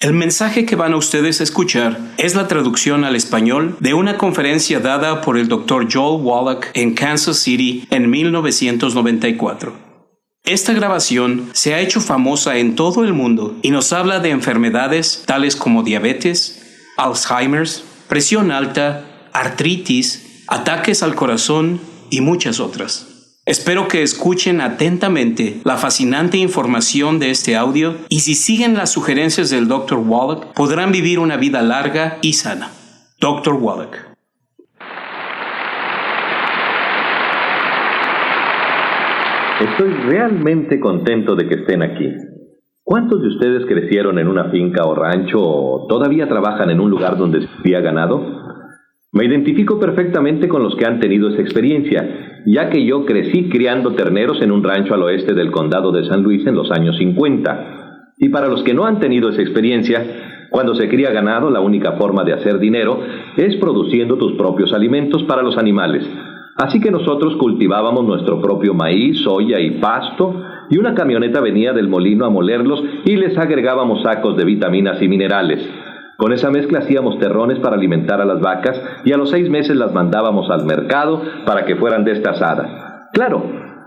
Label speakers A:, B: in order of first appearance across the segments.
A: El mensaje que van a ustedes a escuchar es la traducción al español de una conferencia dada por el Dr. Joel Wallach en Kansas City en 1994. Esta grabación se ha hecho famosa en todo el mundo y nos habla de enfermedades tales como diabetes, Alzheimer's, presión alta, artritis, ataques al corazón y muchas otras. Espero que escuchen atentamente la fascinante información de este audio y si siguen las sugerencias del Dr. Wallach, podrán vivir una vida larga y sana. Dr. Wallach.
B: Estoy realmente contento de que estén aquí. ¿Cuántos de ustedes crecieron en una finca o rancho o todavía trabajan en un lugar donde se cría ganado? Me identifico perfectamente con los que han tenido esa experiencia, ya que yo crecí criando terneros en un rancho al oeste del condado de San Luis en los años 50. Y para los que no han tenido esa experiencia, cuando se cría ganado, la única forma de hacer dinero es produciendo tus propios alimentos para los animales. Así que nosotros cultivábamos nuestro propio maíz, soya y pasto, y una camioneta venía del molino a molerlos y les agregábamos sacos de vitaminas y minerales. Con esa mezcla hacíamos terrones para alimentar a las vacas y a los 6 meses las mandábamos al mercado para que fueran destazadas. Claro,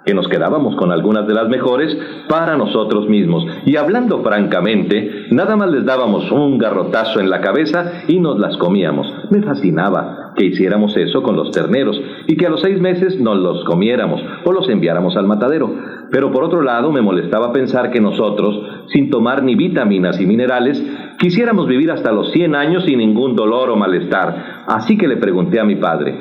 B: que nos quedábamos con algunas de las mejores para nosotros mismos. Y hablando francamente, nada más les dábamos un garrotazo en la cabeza y nos las comíamos. Me fascinaba que hiciéramos eso con los terneros y que a los 6 meses nos los comiéramos o los enviáramos al matadero. Pero por otro lado, me molestaba pensar que nosotros, sin tomar ni vitaminas y minerales, quisiéramos vivir hasta los 100 años sin ningún dolor o malestar. Así que le pregunté a mi padre: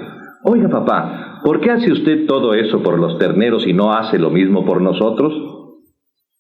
B: «Oiga, papá, ¿por qué hace usted todo eso por los terneros y no hace lo mismo por nosotros?».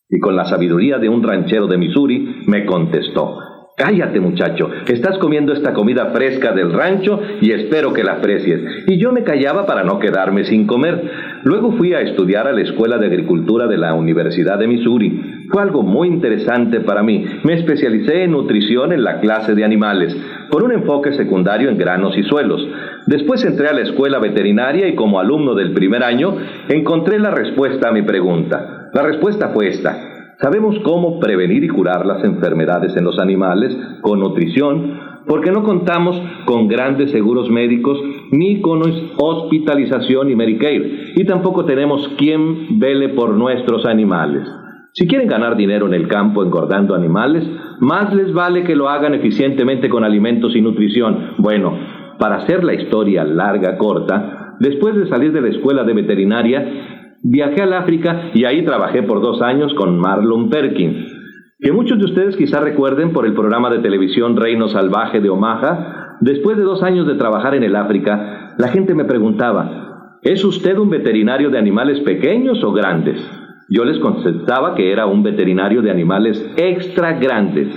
B: Y con la sabiduría de un ranchero de Missouri, me contestó: «Cállate, muchacho, estás comiendo esta comida fresca del rancho y espero que la aprecies». Y yo me callaba para no quedarme sin comer. Luego fui a estudiar a la Escuela de Agricultura de la Universidad de Missouri. Fue algo muy interesante para mí. Me especialicé en nutrición en la clase de animales, con un enfoque secundario en granos y suelos. Después entré a la escuela veterinaria y como alumno del primer año, encontré la respuesta a mi pregunta. La respuesta fue esta: sabemos cómo prevenir y curar las enfermedades en los animales con nutrición, porque no contamos con grandes seguros médicos ni con hospitalización y Medicare, y tampoco tenemos quien vele por nuestros animales. Si quieren ganar dinero en el campo engordando animales, más les vale que lo hagan eficientemente con alimentos y nutrición. Bueno, para hacer la historia larga corta, después de salir de la escuela de veterinaria, viajé al África y ahí trabajé por 2 años con Marlon Perkins, que muchos de ustedes quizá recuerden por el programa de televisión Reino Salvaje de Omaha. Después de 2 años de trabajar en el África, la gente me preguntaba: ¿es usted un veterinario de animales pequeños o grandes? Yo les contestaba que era un veterinario de animales extra grandes,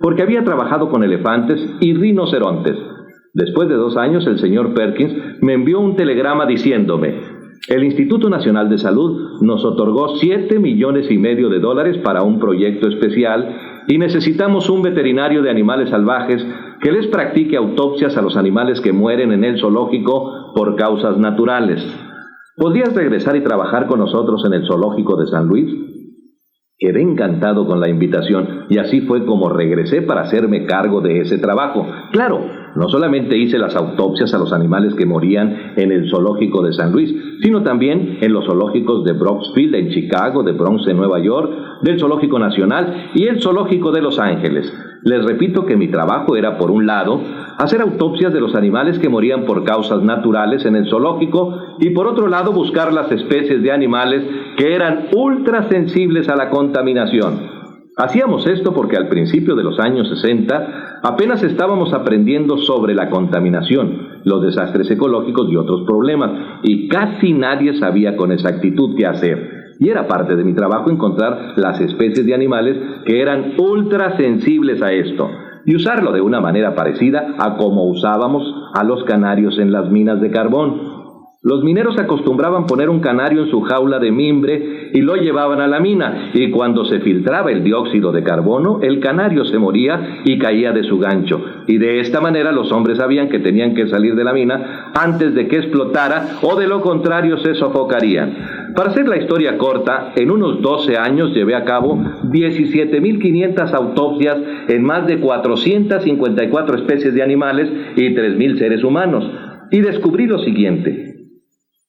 B: porque había trabajado con elefantes y rinocerontes. Después de 2 años, el señor Perkins me envió un telegrama diciéndome: el Instituto Nacional de Salud nos otorgó $7,5 millones para un proyecto especial y necesitamos un veterinario de animales salvajes que les practique autopsias a los animales que mueren en el zoológico por causas naturales. ¿Podrías regresar y trabajar con nosotros en el zoológico de San Luis? Quedé encantado con la invitación y así fue como regresé para hacerme cargo de ese trabajo. Claro, no solamente hice las autopsias a los animales que morían en el zoológico de San Luis, sino también en los zoológicos de Brooksfield en Chicago, de Bronx en Nueva York, del Zoológico Nacional y el Zoológico de Los Ángeles. Les repito que mi trabajo era, por un lado, hacer autopsias de los animales que morían por causas naturales en el zoológico y por otro lado buscar las especies de animales que eran ultra sensibles a la contaminación. Hacíamos esto porque al principio de los años 60 apenas estábamos aprendiendo sobre la contaminación, los desastres ecológicos y otros problemas, y casi nadie sabía con exactitud qué hacer. Y era parte de mi trabajo encontrar las especies de animales que eran ultra sensibles a esto y usarlo de una manera parecida a como usábamos a los canarios en las minas de carbón. Los mineros acostumbraban poner un canario en su jaula de mimbre y lo llevaban a la mina, y cuando se filtraba el dióxido de carbono, el canario se moría y caía de su gancho, y de esta manera los hombres sabían que tenían que salir de la mina antes de que explotara o de lo contrario se sofocarían. Para hacer la historia corta, en unos 12 años llevé a cabo 17.500 autopsias en más de 454 especies de animales y 3.000 seres humanos. Y descubrí lo siguiente: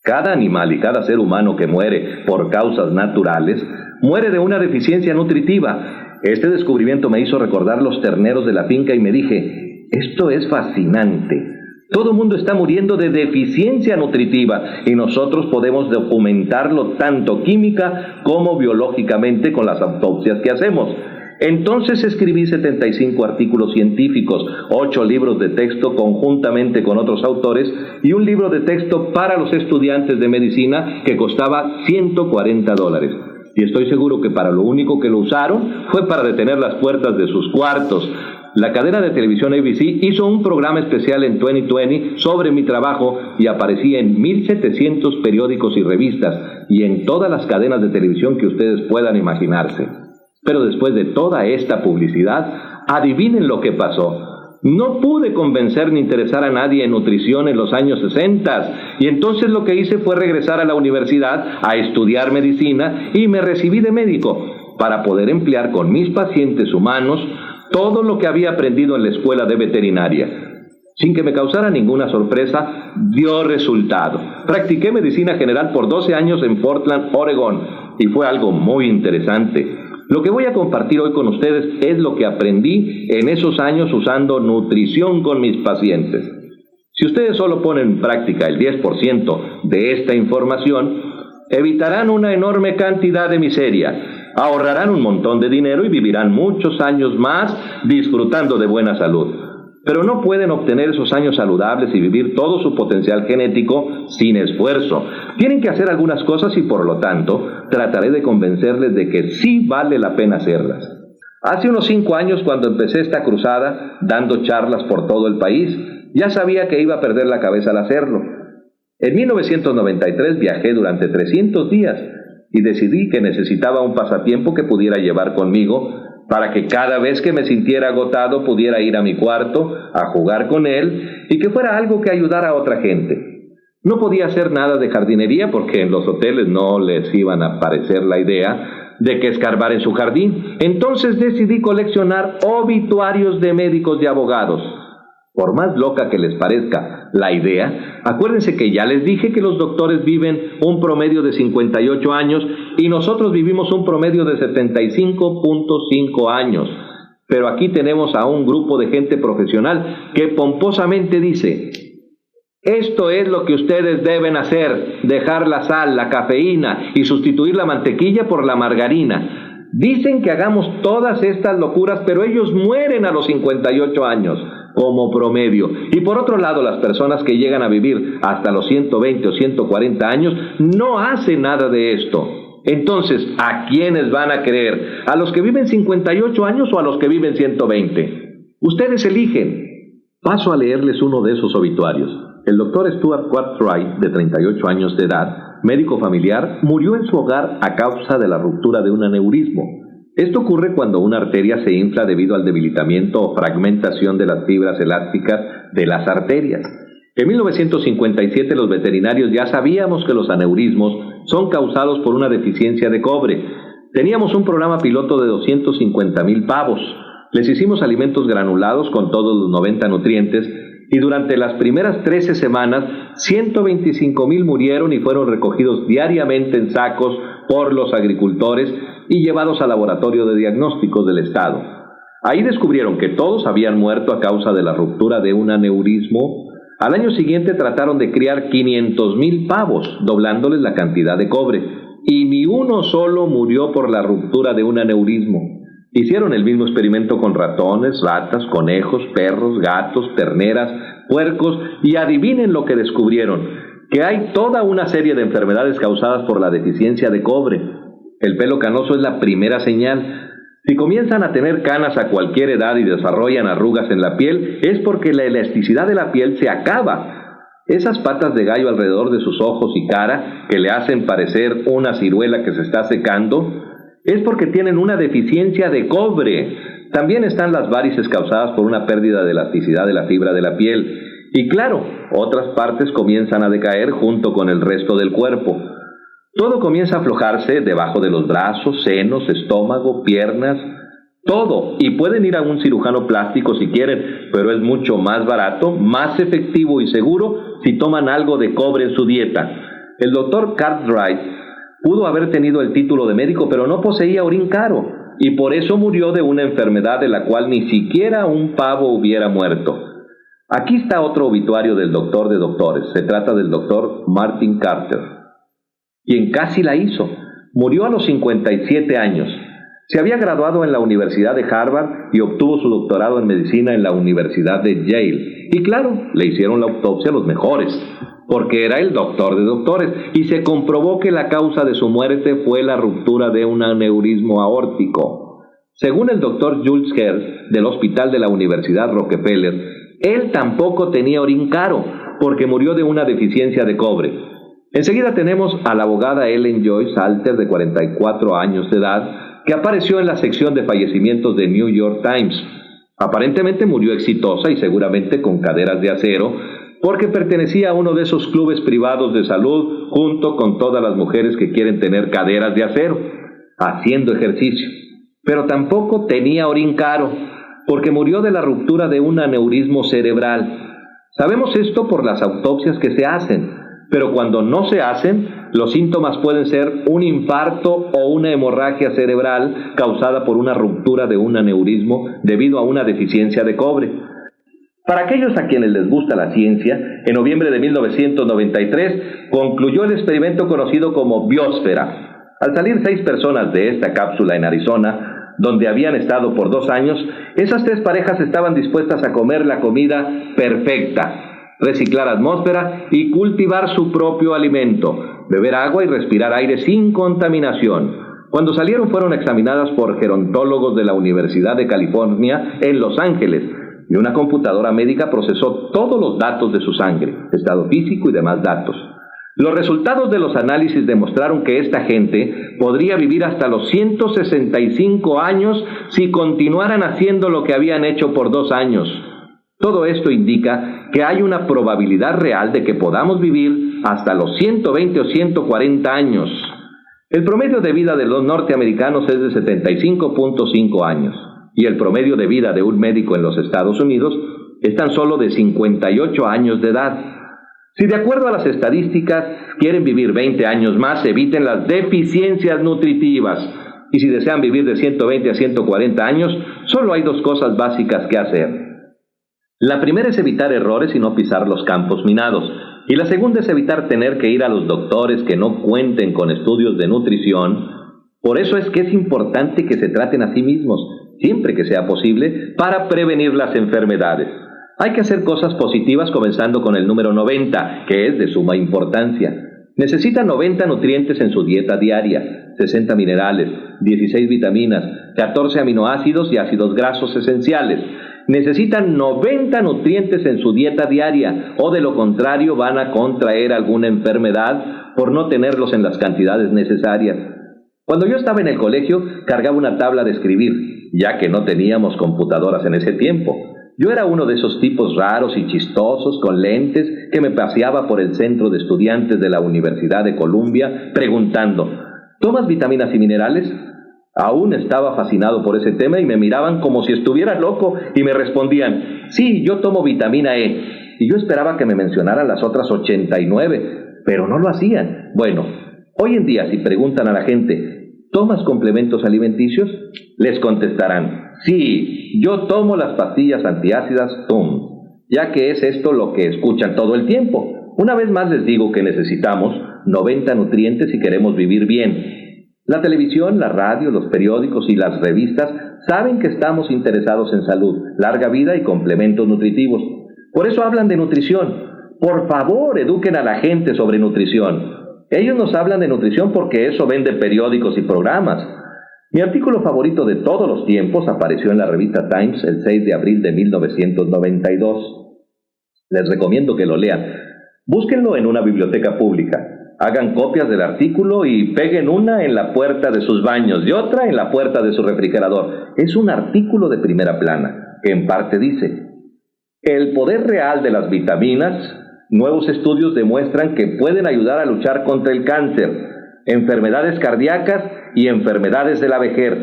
B: cada animal y cada ser humano que muere por causas naturales, muere de una deficiencia nutritiva. Este descubrimiento me hizo recordar los terneros de la finca y me dije, esto es fascinante. Todo el mundo está muriendo de deficiencia nutritiva y nosotros podemos documentarlo tanto química como biológicamente con las autopsias que hacemos. Entonces escribí 75 artículos científicos, 8 libros de texto conjuntamente con otros autores y un libro de texto para los estudiantes de medicina que costaba $140. Y estoy seguro que para lo único que lo usaron fue para detener las puertas de sus cuartos. La cadena de televisión ABC hizo un programa especial en 2020 sobre mi trabajo y aparecí en 1,700 periódicos y revistas y en todas las cadenas de televisión que ustedes puedan imaginarse. Pero después de toda esta publicidad, adivinen lo que pasó. No pude convencer ni interesar a nadie en nutrición en los años 60 y entonces lo que hice fue regresar a la universidad a estudiar medicina y me recibí de médico para poder emplear con mis pacientes humanos todo lo que había aprendido en la escuela de veterinaria. Sin que me causara ninguna sorpresa, dio resultado. Practiqué medicina general por 12 años en Portland, Oregón, y fue algo muy interesante. Lo que voy a compartir hoy con ustedes es lo que aprendí en esos años usando nutrición con mis pacientes. Si ustedes solo ponen en práctica el 10% de esta información, evitarán una enorme cantidad de miseria, ahorrarán un montón de dinero y vivirán muchos años más disfrutando de buena salud. Pero no pueden obtener esos años saludables y vivir todo su potencial genético sin esfuerzo. Tienen que hacer algunas cosas y por lo tanto trataré de convencerles de que sí vale la pena hacerlas. Hace unos 5 años, cuando empecé esta cruzada, dando charlas por todo el país, ya sabía que iba a perder la cabeza al hacerlo. En 1993 viajé durante 300 días y decidí que necesitaba un pasatiempo que pudiera llevar conmigo para que cada vez que me sintiera agotado pudiera ir a mi cuarto a jugar con él y que fuera algo que ayudara a otra gente. No podía hacer nada de jardinería porque en los hoteles no les iban a parecer la idea de que escarbar en su jardín. Entonces decidí coleccionar obituarios de médicos y abogados. Por más loca que les parezca la idea, acuérdense que ya les dije que los doctores viven un promedio de 58 años y nosotros vivimos un promedio de 75.5 años. Pero aquí tenemos a un grupo de gente profesional que pomposamente dice: esto es lo que ustedes deben hacer, dejar la sal, la cafeína y sustituir la mantequilla por la margarina. Dicen que hagamos todas estas locuras, pero ellos mueren a los 58 años. Como promedio. Y por otro lado, las personas que llegan a vivir hasta los 120 o 140 años no hacen nada de esto. Entonces, ¿a quiénes van a creer? ¿A los que viven 58 años o a los que viven 120? Ustedes eligen. Paso a leerles uno de esos obituarios. El doctor Stuart Cartwright, de 38 años de edad, médico familiar, murió en su hogar a causa de la ruptura de un aneurismo. Esto ocurre cuando una arteria se infla debido al debilitamiento o fragmentación de las fibras elásticas de las arterias. En 1957 los veterinarios ya sabíamos que los aneurismos son causados por una deficiencia de cobre. Teníamos un programa piloto de 250,000 pavos. Les hicimos alimentos granulados con todos los 90 nutrientes y durante las primeras 13 semanas 125,000 murieron y fueron recogidos diariamente en sacos por los agricultores y llevados al laboratorio de diagnósticos del estado. Ahí descubrieron que todos habían muerto a causa de la ruptura de un aneurismo. Al año siguiente trataron de criar 500,000 pavos, doblándoles la cantidad de cobre, y ni uno solo murió por la ruptura de un aneurismo. Hicieron el mismo experimento con ratones, ratas, conejos, perros, gatos, terneras, puercos, y adivinen lo que descubrieron: que hay toda una serie de enfermedades causadas por la deficiencia de cobre. El pelo canoso es la primera señal. Si comienzan a tener canas a cualquier edad y desarrollan arrugas en la piel, es porque la elasticidad de la piel se acaba. Esas patas de gallo alrededor de sus ojos y cara, que le hacen parecer una ciruela que se está secando, es porque tienen una deficiencia de cobre. También están las varices causadas por una pérdida de elasticidad de la fibra de la piel. Y claro, otras partes comienzan a decaer junto con el resto del cuerpo. Todo comienza a aflojarse debajo de los brazos, senos, estómago, piernas, todo. Y pueden ir a un cirujano plástico si quieren, pero es mucho más barato, más efectivo y seguro si toman algo de cobre en su dieta. El doctor Cartwright pudo haber tenido el título de médico, pero no poseía orín caro, y por eso murió de una enfermedad de la cual ni siquiera un pavo hubiera muerto. Aquí está otro obituario del doctor de doctores. Se trata del doctor Martin Carter, quien casi la hizo. Murió a los 57 años. Se había graduado en la Universidad de Harvard y obtuvo su doctorado en medicina en la Universidad de Yale. Y claro, le hicieron la autopsia a los mejores, porque era el doctor de doctores, y se comprobó que la causa de su muerte fue la ruptura de un aneurismo aórtico. Según el doctor Jules Hertz, del Hospital de la Universidad Rockefeller, él tampoco tenía orín caro, porque murió de una deficiencia de cobre. Enseguida tenemos a la abogada Ellen Joyce Alter, de 44 años de edad, que apareció en la sección de fallecimientos de New York Times. Aparentemente murió exitosa y seguramente con caderas de acero, porque pertenecía a uno de esos clubes privados de salud junto con todas las mujeres que quieren tener caderas de acero, haciendo ejercicio. Pero tampoco tenía orín caro, porque murió de la ruptura de un aneurismo cerebral. Sabemos esto por las autopsias que se hacen, pero cuando no se hacen, los síntomas pueden ser un infarto o una hemorragia cerebral causada por una ruptura de un aneurismo debido a una deficiencia de cobre. Para aquellos a quienes les gusta la ciencia, en noviembre de 1993 concluyó el experimento conocido como Biosfera. Al salir 6 personas de esta cápsula en Arizona, donde habían estado por 2 años, esas 3 parejas estaban dispuestas a comer la comida perfecta, reciclar atmósfera y cultivar su propio alimento, beber agua y respirar aire sin contaminación. Cuando salieron fueron examinadas por gerontólogos de la Universidad de California en Los Ángeles, y una computadora médica procesó todos los datos de su sangre, estado físico y demás datos. Los resultados de los análisis demostraron que esta gente podría vivir hasta los 165 años si continuaran haciendo lo que habían hecho por 2 años. Todo esto indica que hay una probabilidad real de que podamos vivir hasta los 120 o 140 años. El promedio de vida de los norteamericanos es de 75.5 años, y el promedio de vida de un médico en los Estados Unidos es tan solo de 58 años de edad. Si de acuerdo a las estadísticas quieren vivir 20 años más, eviten las deficiencias nutritivas. Y si desean vivir de 120 a 140 años, solo hay 2 cosas básicas que hacer. La primera es evitar errores y no pisar los campos minados. Y la segunda es evitar tener que ir a los doctores que no cuenten con estudios de nutrición. Por eso es que es importante que se traten a sí mismos, siempre que sea posible, para prevenir las enfermedades. Hay que hacer cosas positivas comenzando con el número 90, que es de suma importancia. Necesita 90 nutrientes en su dieta diaria, 60 minerales, 16 vitaminas, 14 aminoácidos y ácidos grasos esenciales. Necesitan 90 nutrientes en su dieta diaria, o de lo contrario van a contraer alguna enfermedad por no tenerlos en las cantidades necesarias. Cuando yo estaba en el colegio, cargaba una tabla de escribir, ya que no teníamos computadoras en ese tiempo. Yo era uno de esos tipos raros y chistosos con lentes que me paseaba por el centro de estudiantes de la Universidad de Columbia preguntando, ¿tomas vitaminas y minerales? Aún estaba fascinado por ese tema y me miraban como si estuviera loco y me respondían, sí, yo tomo vitamina E. Y yo esperaba que me mencionaran las otras 89, pero no lo hacían. Bueno, hoy en día si preguntan a la gente, ¿tomas complementos alimenticios? Les contestarán, sí, yo tomo las pastillas antiácidas TUM, ya que es esto lo que escuchan todo el tiempo. Una vez más les digo que necesitamos 90 nutrientes si queremos vivir bien. La televisión, la radio, los periódicos y las revistas saben que estamos interesados en salud, larga vida y complementos nutritivos. Por eso hablan de nutrición. Por favor, eduquen a la gente sobre nutrición. Ellos nos hablan de nutrición porque eso vende periódicos y programas. Mi artículo favorito de todos los tiempos apareció en la revista Times el 6 de abril de 1992. Les recomiendo que lo lean. Búsquenlo en una biblioteca pública. Hagan copias del artículo y peguen una en la puerta de sus baños y otra en la puerta de su refrigerador. Es un artículo de primera plana, que en parte dice: el poder real de las vitaminas. Nuevos estudios demuestran que pueden ayudar a luchar contra el cáncer. enfermedades cardíacas y enfermedades de la vejez.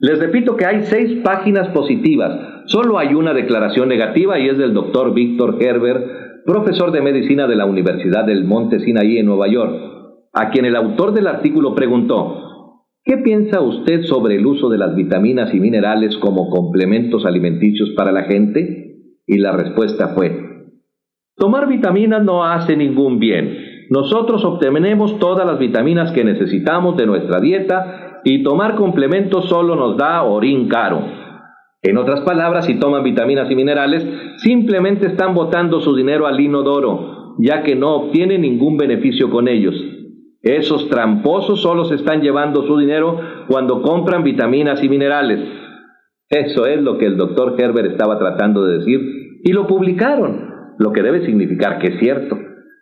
B: Les repito que hay 6 páginas positivas, solo hay una declaración negativa y es del doctor Víctor Herbert, profesor de medicina de la Universidad del Monte Sinaí en Nueva York, a quien el autor del artículo preguntó: ¿qué piensa usted sobre el uso de las vitaminas y minerales como complementos alimenticios para la gente? Y la respuesta fue: tomar vitaminas no hace ningún bien. Nosotros obtenemos todas las vitaminas que necesitamos de nuestra dieta y tomar complementos solo nos da orín caro. En otras palabras, si toman vitaminas y minerales, simplemente están botando su dinero al inodoro, ya que no obtienen ningún beneficio con ellos. Esos tramposos solo se están llevando su dinero cuando compran vitaminas y minerales. Eso es lo que el doctor Herbert estaba tratando de decir y lo publicaron, lo que debe significar que es cierto.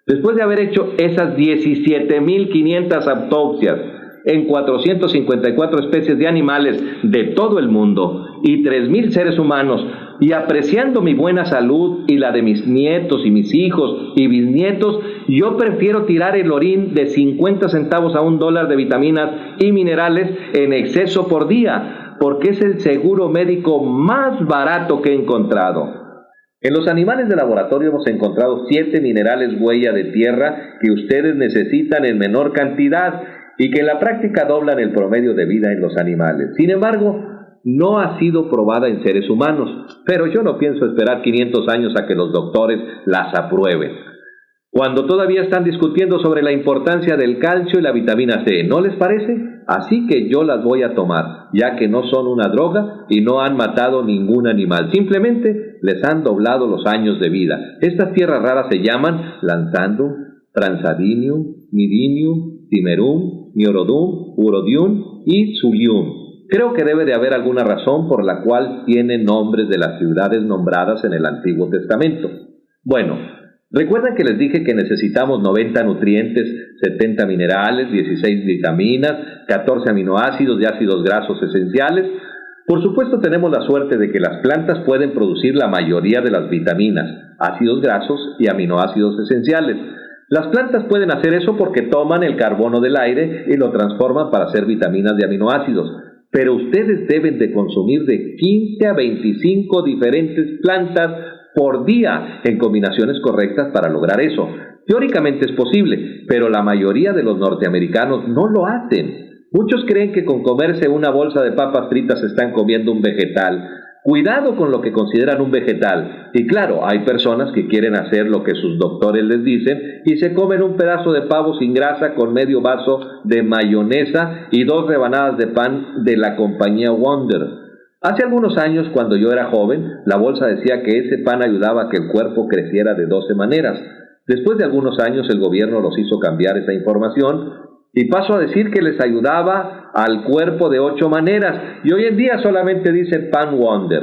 B: Después de haber hecho esas 17.500 autopsias en 454 especies de animales de todo el mundo y 3.000 seres humanos, y apreciando mi buena salud y la de mis nietos y mis hijos y bisnietos, yo prefiero tirar el orín de 50 centavos a $1 de vitaminas y minerales en exceso por día, porque es el seguro médico más barato que he encontrado. En los animales de laboratorio hemos encontrado 7 minerales huella de tierra que ustedes necesitan en menor cantidad y que en la práctica doblan el promedio de vida en los animales. Sin embargo, no ha sido probada en seres humanos, pero yo no pienso esperar 500 años a que los doctores las aprueben, cuando todavía están discutiendo sobre la importancia del calcio y la vitamina C, ¿no les parece? Así que yo las voy a tomar, ya que no son una droga y no han matado ningún animal, simplemente les han doblado los años de vida. Estas tierras raras se llaman Lanthanum, Transadinium, Nidinium, Timerum, Niorodum, Urodium y Zulium. Creo que debe de haber alguna razón por la cual tienen nombres de las ciudades nombradas en el Antiguo Testamento. Bueno, ¿recuerdan que les dije que necesitamos 90 nutrientes, 70 minerales, 16 vitaminas, 14 aminoácidos y ácidos grasos esenciales? Por supuesto, tenemos la suerte de que las plantas pueden producir la mayoría de las vitaminas, ácidos grasos y aminoácidos esenciales. Las plantas pueden hacer eso porque toman el carbono del aire y lo transforman para hacer vitaminas y aminoácidos. Pero ustedes deben de consumir de 15 a 25 diferentes plantas por día en combinaciones correctas para lograr eso. Teóricamente es posible, pero la mayoría de los norteamericanos no lo hacen. Muchos creen que con comerse una bolsa de papas fritas están comiendo un vegetal. Cuidado con lo que consideran un vegetal. Y claro, hay personas que quieren hacer lo que sus doctores les dicen y se comen un pedazo de pavo sin grasa con medio vaso de mayonesa y 2 rebanadas de pan de la compañía Wonder. Hace algunos años, cuando yo era joven, la bolsa decía que ese pan ayudaba a que el cuerpo creciera de 12 maneras. Después de algunos años, el gobierno los hizo cambiar esa información y pasó a decir que les ayudaba al cuerpo de 8 maneras, y hoy en día solamente dice Pan Wonder.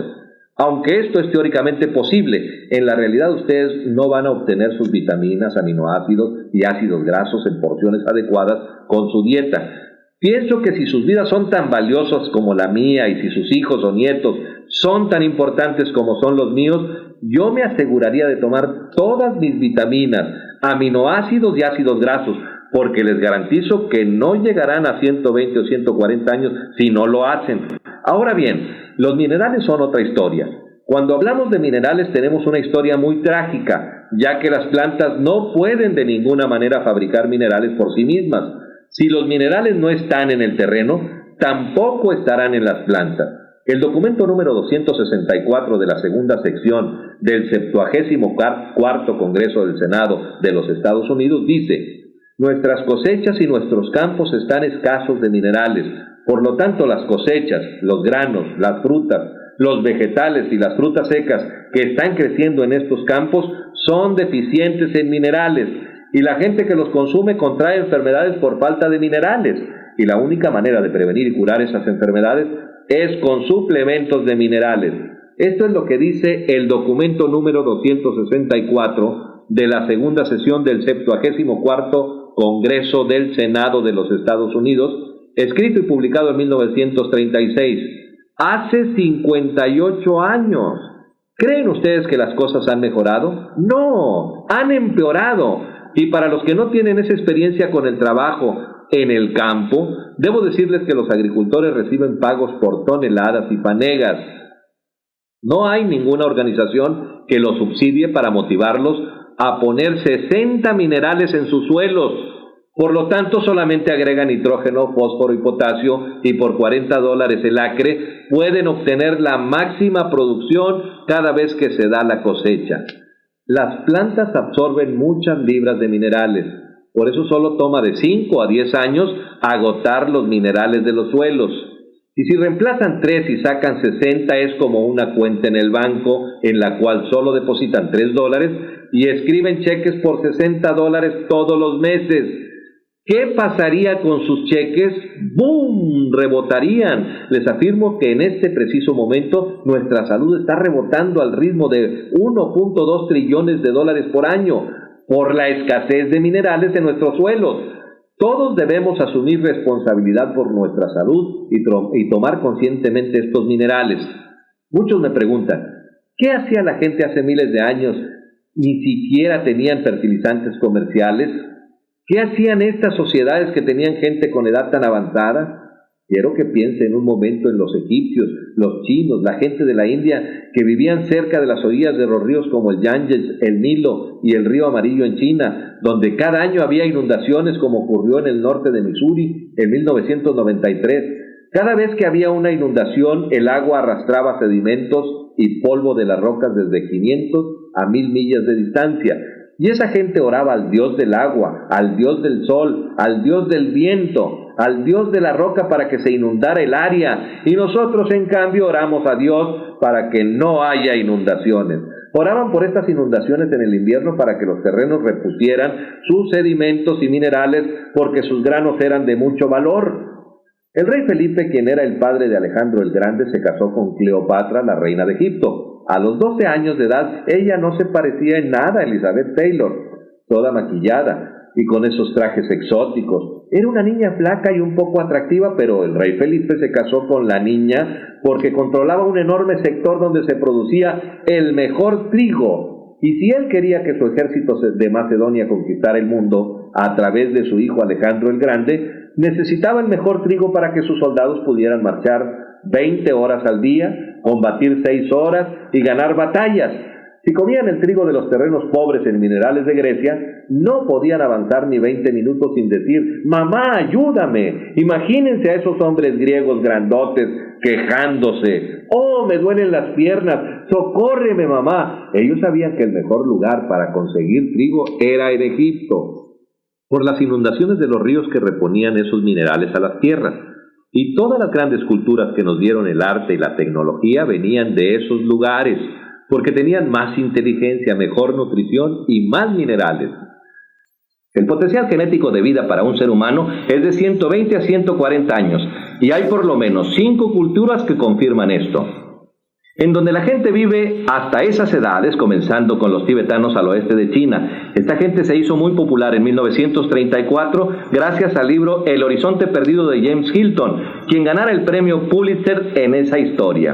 B: Aunque esto es teóricamente posible, en la realidad ustedes no van a obtener sus vitaminas, aminoácidos y ácidos grasos en porciones adecuadas con su dieta. Pienso que si sus vidas son tan valiosas como la mía y si sus hijos o nietos son tan importantes como son los míos, yo me aseguraría de tomar todas mis vitaminas, aminoácidos y ácidos grasos, porque les garantizo que no llegarán a 120 o 140 años si no lo hacen. Ahora bien, los minerales son otra historia. Cuando hablamos de minerales tenemos una historia muy trágica, ya que las plantas no pueden de ninguna manera fabricar minerales por sí mismas. Si los minerales no están en el terreno, tampoco estarán en las plantas. El documento número 264 de la segunda sección del 74º Congreso del Senado de los Estados Unidos dice: nuestras cosechas y nuestros campos están escasos de minerales, por lo tanto las cosechas, los granos, las frutas, los vegetales y las frutas secas que están creciendo en estos campos son deficientes en minerales, y la gente que los consume contrae enfermedades por falta de minerales, y la única manera de prevenir y curar esas enfermedades es con suplementos de minerales. Esto es lo que dice el documento número 264 de la segunda sesión del 74º Congreso del Senado de los Estados Unidos, escrito y publicado en 1936, hace 58 años. ¿Creen ustedes que las cosas han mejorado? No, han empeorado. Y para los que no tienen esa experiencia con el trabajo en el campo, debo decirles que los agricultores reciben pagos por toneladas y fanegas. No hay ninguna organización que los subsidie para motivarlos a poner 60 minerales en sus suelos. Por lo tanto, solamente agregan nitrógeno, fósforo y potasio, y por $40 el acre pueden obtener la máxima producción cada vez que se da la cosecha. Las plantas absorben muchas libras de minerales, por eso solo toma de 5 a 10 años agotar los minerales de los suelos. Y si reemplazan 3 y sacan 60, es como una cuenta en el banco en la cual solo depositan $3 y escriben cheques por $60 todos los meses. ¿Qué pasaría con sus cheques? ¡Bum! Rebotarían. Les afirmo que en este preciso momento nuestra salud está rebotando al ritmo de $1.2 trillones por año por la escasez de minerales en nuestros suelos. Todos debemos asumir responsabilidad por nuestra salud y tomar conscientemente estos minerales. Muchos me preguntan, ¿qué hacía la gente hace miles de años? Ni siquiera tenían fertilizantes comerciales. ¿Qué hacían estas sociedades que tenían gente con edad tan avanzada? Quiero que piensen un momento en los egipcios, los chinos, la gente de la India que vivían cerca de las orillas de los ríos como el Ganges, el Nilo y el río Amarillo en China, donde cada año había inundaciones como ocurrió en el norte de Missouri en 1993. Cada vez que había una inundación, el agua arrastraba sedimentos y polvo de las rocas desde 500 a 1000 millas de distancia. Y esa gente oraba al Dios del agua, al Dios del sol, al Dios del viento, al Dios de la roca para que se inundara el área. Y nosotros, en cambio, oramos a Dios para que no haya inundaciones. Oraban por estas inundaciones en el invierno para que los terrenos repusieran sus sedimentos y minerales porque sus granos eran de mucho valor. El rey Felipe, quien era el padre de Alejandro el Grande, se casó con Cleopatra, la reina de Egipto. A los 12 años de edad, ella no se parecía en nada a Elizabeth Taylor, toda maquillada y con esos trajes exóticos. Era una niña flaca y un poco atractiva, pero el rey Felipe se casó con la niña porque controlaba un enorme sector donde se producía el mejor trigo. Y si él quería que su ejército de Macedonia conquistara el mundo a través de su hijo Alejandro el Grande, necesitaba el mejor trigo para que sus soldados pudieran marchar 20 horas al día, combatir 6 horas y ganar batallas. Si comían el trigo de los terrenos pobres en minerales de Grecia, no podían avanzar ni 20 minutos sin decir, ¡mamá, ayúdame! Imagínense a esos hombres griegos grandotes quejándose, ¡oh, me duelen las piernas! ¡Socórreme, mamá! Ellos sabían que el mejor lugar para conseguir trigo era en Egipto, por las inundaciones de los ríos que reponían esos minerales a las tierras. Y todas las grandes culturas que nos dieron el arte y la tecnología venían de esos lugares, porque tenían más inteligencia, mejor nutrición y más minerales. El potencial genético de vida para un ser humano es de 120 a 140 años, y hay por lo menos 5 culturas que confirman esto. En donde la gente vive hasta esas edades, comenzando con los tibetanos al oeste de China. Esta gente se hizo muy popular en 1934 gracias al libro El horizonte perdido de James Hilton, quien ganara el premio Pulitzer en esa historia.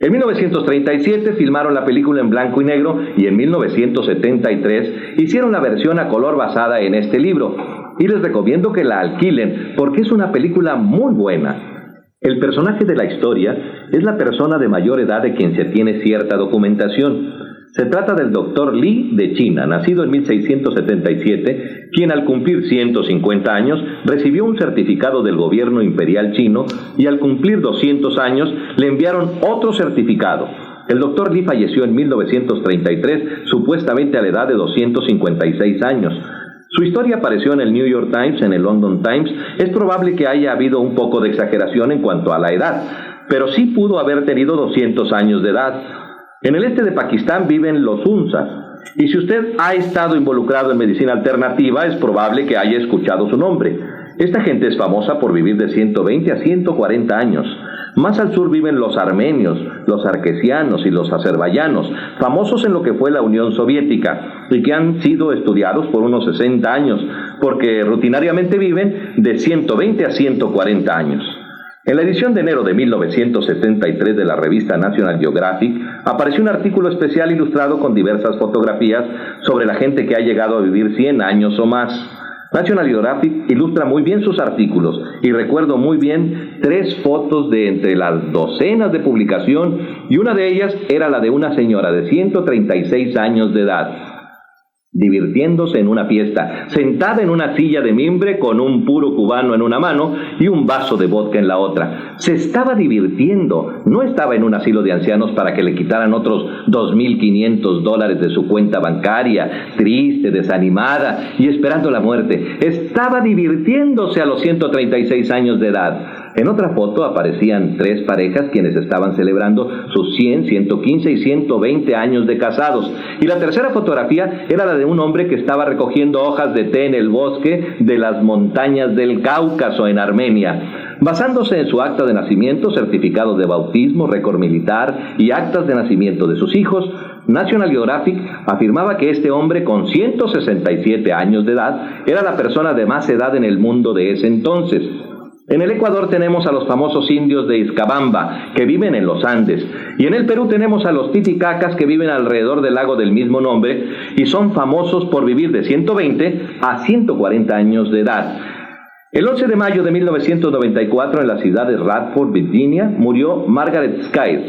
B: En 1937 filmaron la película en blanco y negro y en 1973 hicieron la versión a color basada en este libro. Y les recomiendo que la alquilen porque es una película muy buena. El personaje de la historia es la persona de mayor edad de quien se tiene cierta documentación. Se trata del Dr. Li de China, nacido en 1677, quien al cumplir 150 años recibió un certificado del gobierno imperial chino y al cumplir 200 años le enviaron otro certificado. El Dr. Li falleció en 1933, supuestamente a la edad de 256 años. Su historia apareció en el New York Times, en el London Times. Es probable que haya habido un poco de exageración en cuanto a la edad, pero sí pudo haber tenido 200 años de edad. En el este de Pakistán viven los Hunsas, y si usted ha estado involucrado en medicina alternativa, es probable que haya escuchado su nombre. Esta gente es famosa por vivir de 120 a 140 años. Más al sur viven los armenios, los arquesianos y los azerbaiyanos, famosos en lo que fue la Unión Soviética, y que han sido estudiados por unos 60 años, porque rutinariamente viven de 120 a 140 años. En la edición de enero de 1973 de la revista National Geographic apareció un artículo especial ilustrado con diversas fotografías sobre la gente que ha llegado a vivir 100 años o más. National Geographic ilustra muy bien sus artículos y recuerdo muy bien 3 fotos de entre las docenas de publicación y una de ellas era la de una señora de 136 años de edad, divirtiéndose en una fiesta, sentada en una silla de mimbre con un puro cubano en una mano y un vaso de vodka en la otra. Se estaba divirtiendo, no estaba en un asilo de ancianos para que le quitaran otros $2,500 de su cuenta bancaria, triste, desanimada y esperando la muerte. Estaba divirtiéndose a los 136 años de edad. En otra foto aparecían 3 parejas quienes estaban celebrando sus 100, 115 y 120 años de casados. Y la tercera fotografía era la de un hombre que estaba recogiendo hojas de té en el bosque de las montañas del Cáucaso en Armenia. Basándose en su acta de nacimiento, certificado de bautismo, récord militar y actas de nacimiento de sus hijos, National Geographic afirmaba que este hombre con 167 años de edad era la persona de más edad en el mundo de ese entonces. En el Ecuador tenemos a los famosos indios de Izcabamba, que viven en los Andes, y en el Perú tenemos a los titicacas que viven alrededor del lago del mismo nombre y son famosos por vivir de 120 a 140 años de edad. El 11 de mayo de 1994, en la ciudad de Radford, Virginia, murió Margaret Skyr,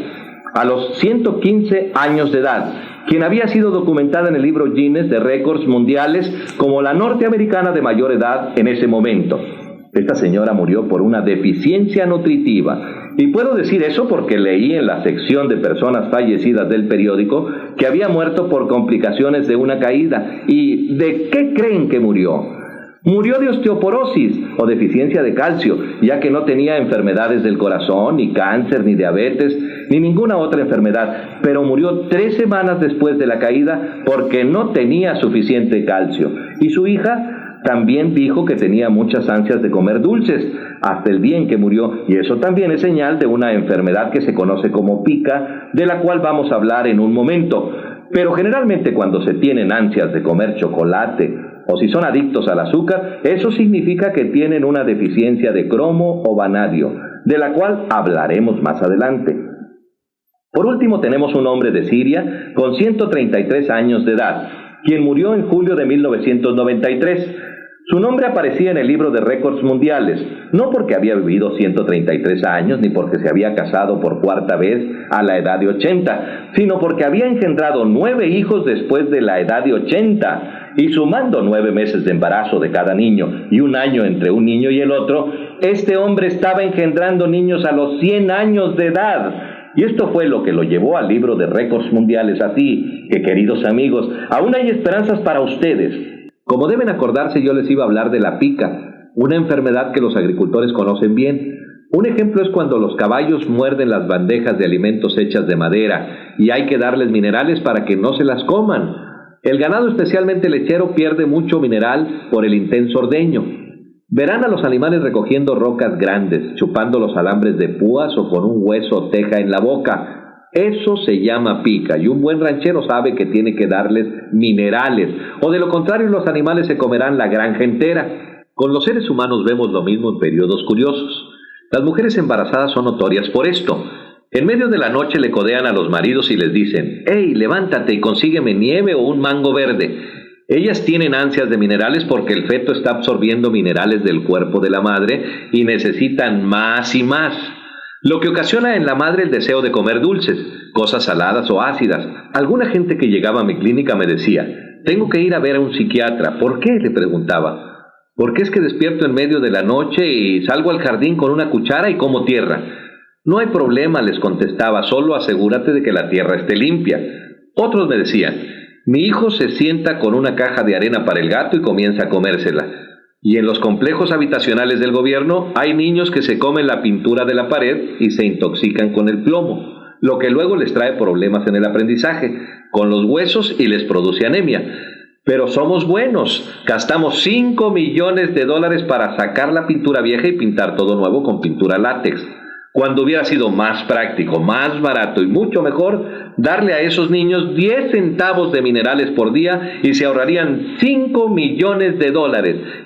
B: a los 115 años de edad, quien había sido documentada en el libro Guinness de récords mundiales como la norteamericana de mayor edad en ese momento. Esta señora murió por una deficiencia nutritiva. Y puedo decir eso porque leí en la sección de personas fallecidas del periódico que había muerto por complicaciones de una caída. ¿Y de qué creen que murió? Murió de osteoporosis o deficiencia de calcio, ya que no tenía enfermedades del corazón, ni cáncer, ni diabetes, ni ninguna otra enfermedad, pero murió 3 semanas después de la caída porque no tenía suficiente calcio. Y su hija también dijo que tenía muchas ansias de comer dulces, hasta el día en que murió, y eso también es señal de una enfermedad que se conoce como pica, de la cual vamos a hablar en un momento. Pero generalmente cuando se tienen ansias de comer chocolate, o si son adictos al azúcar, eso significa que tienen una deficiencia de cromo o vanadio, de la cual hablaremos más adelante. Por último tenemos un hombre de Siria con 133 años de edad, quien murió en julio de 1993. Su nombre aparecía en el libro de récords mundiales, no porque había vivido 133 años, ni porque se había casado por 4ª vez a la edad de 80, sino porque había engendrado 9 hijos después de la edad de 80, y sumando 9 meses de embarazo de cada niño, y 1 año entre un niño y el otro, este hombre estaba engendrando niños a los 100 años de edad. Y esto fue lo que lo llevó al libro de récords mundiales. Así que, queridos amigos, aún hay esperanzas para ustedes. Como deben acordarse, yo les iba a hablar de la pica, una enfermedad que los agricultores conocen bien. Un ejemplo es cuando los caballos muerden las bandejas de alimentos hechas de madera y hay que darles minerales para que no se las coman. El ganado, especialmente lechero, pierde mucho mineral por el intenso ordeño. Verán a los animales recogiendo rocas grandes, chupando los alambres de púas o con un hueso o teja en la boca. Eso se llama pica, y un buen ranchero sabe que tiene que darles minerales, o de lo contrario los animales se comerán la granja entera. Con los seres humanos vemos lo mismo en periodos curiosos. Las mujeres embarazadas son notorias por esto. En medio de la noche le codean a los maridos y les dicen: «¡Hey, levántate y consígueme nieve o un mango verde!». Ellas tienen ansias de minerales porque el feto está absorbiendo minerales del cuerpo de la madre y necesitan más y más, lo que ocasiona en la madre el deseo de comer dulces, cosas saladas o ácidas. Alguna gente que llegaba a mi clínica me decía: «Tengo que ir a ver a un psiquiatra». «¿Por qué?», le preguntaba. «Porque es que despierto en medio de la noche y salgo al jardín con una cuchara y como tierra». «No hay problema», les contestaba, «solo asegúrate de que la tierra esté limpia». Otros me decían: «Mi hijo se sienta con una caja de arena para el gato y comienza a comérsela». Y en los complejos habitacionales del gobierno hay niños que se comen la pintura de la pared y se intoxican con el plomo, lo que luego les trae problemas en el aprendizaje, con los huesos y les produce anemia. Pero somos buenos, gastamos $5 millones para sacar la pintura vieja y pintar todo nuevo con pintura látex, cuando hubiera sido más práctico, más barato y mucho mejor darle a esos niños 10 centavos de minerales por día y se ahorrarían $5 millones,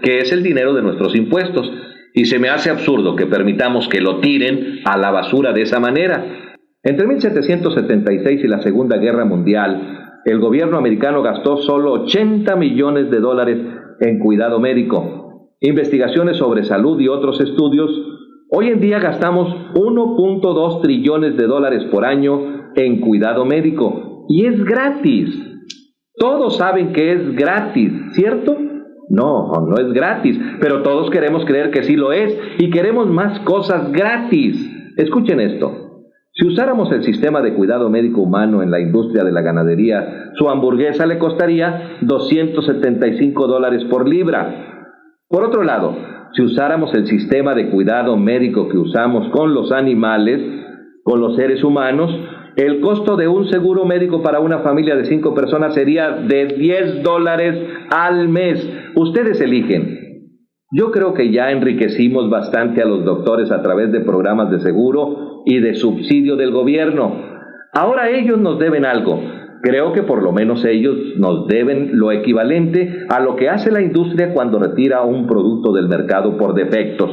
B: que es el dinero de nuestros impuestos. Y se me hace absurdo que permitamos que lo tiren a la basura de esa manera. Entre 1776 y la Segunda Guerra Mundial, el gobierno americano gastó solo $80 millones en cuidado médico, investigaciones sobre salud y otros estudios. Hoy en día gastamos 1.2 trillones de dólares por año en cuidado médico y es gratis. Todos saben que es gratis, ¿cierto? No, no es gratis, pero todos queremos creer que sí lo es y queremos más cosas gratis. Escuchen esto. Si usáramos el sistema de cuidado médico humano en la industria de la ganadería, su hamburguesa le costaría $275 por libra. Por otro lado, si usáramos el sistema de cuidado médico que usamos con los animales, con los seres humanos, el costo de un seguro médico para una familia de 5 personas sería de $10 al mes. Ustedes eligen. Yo creo que ya enriquecimos bastante a los doctores a través de programas de seguro y de subsidio del gobierno. Ahora ellos nos deben algo. Creo que por lo menos ellos nos deben lo equivalente a lo que hace la industria cuando retira un producto del mercado por defectos.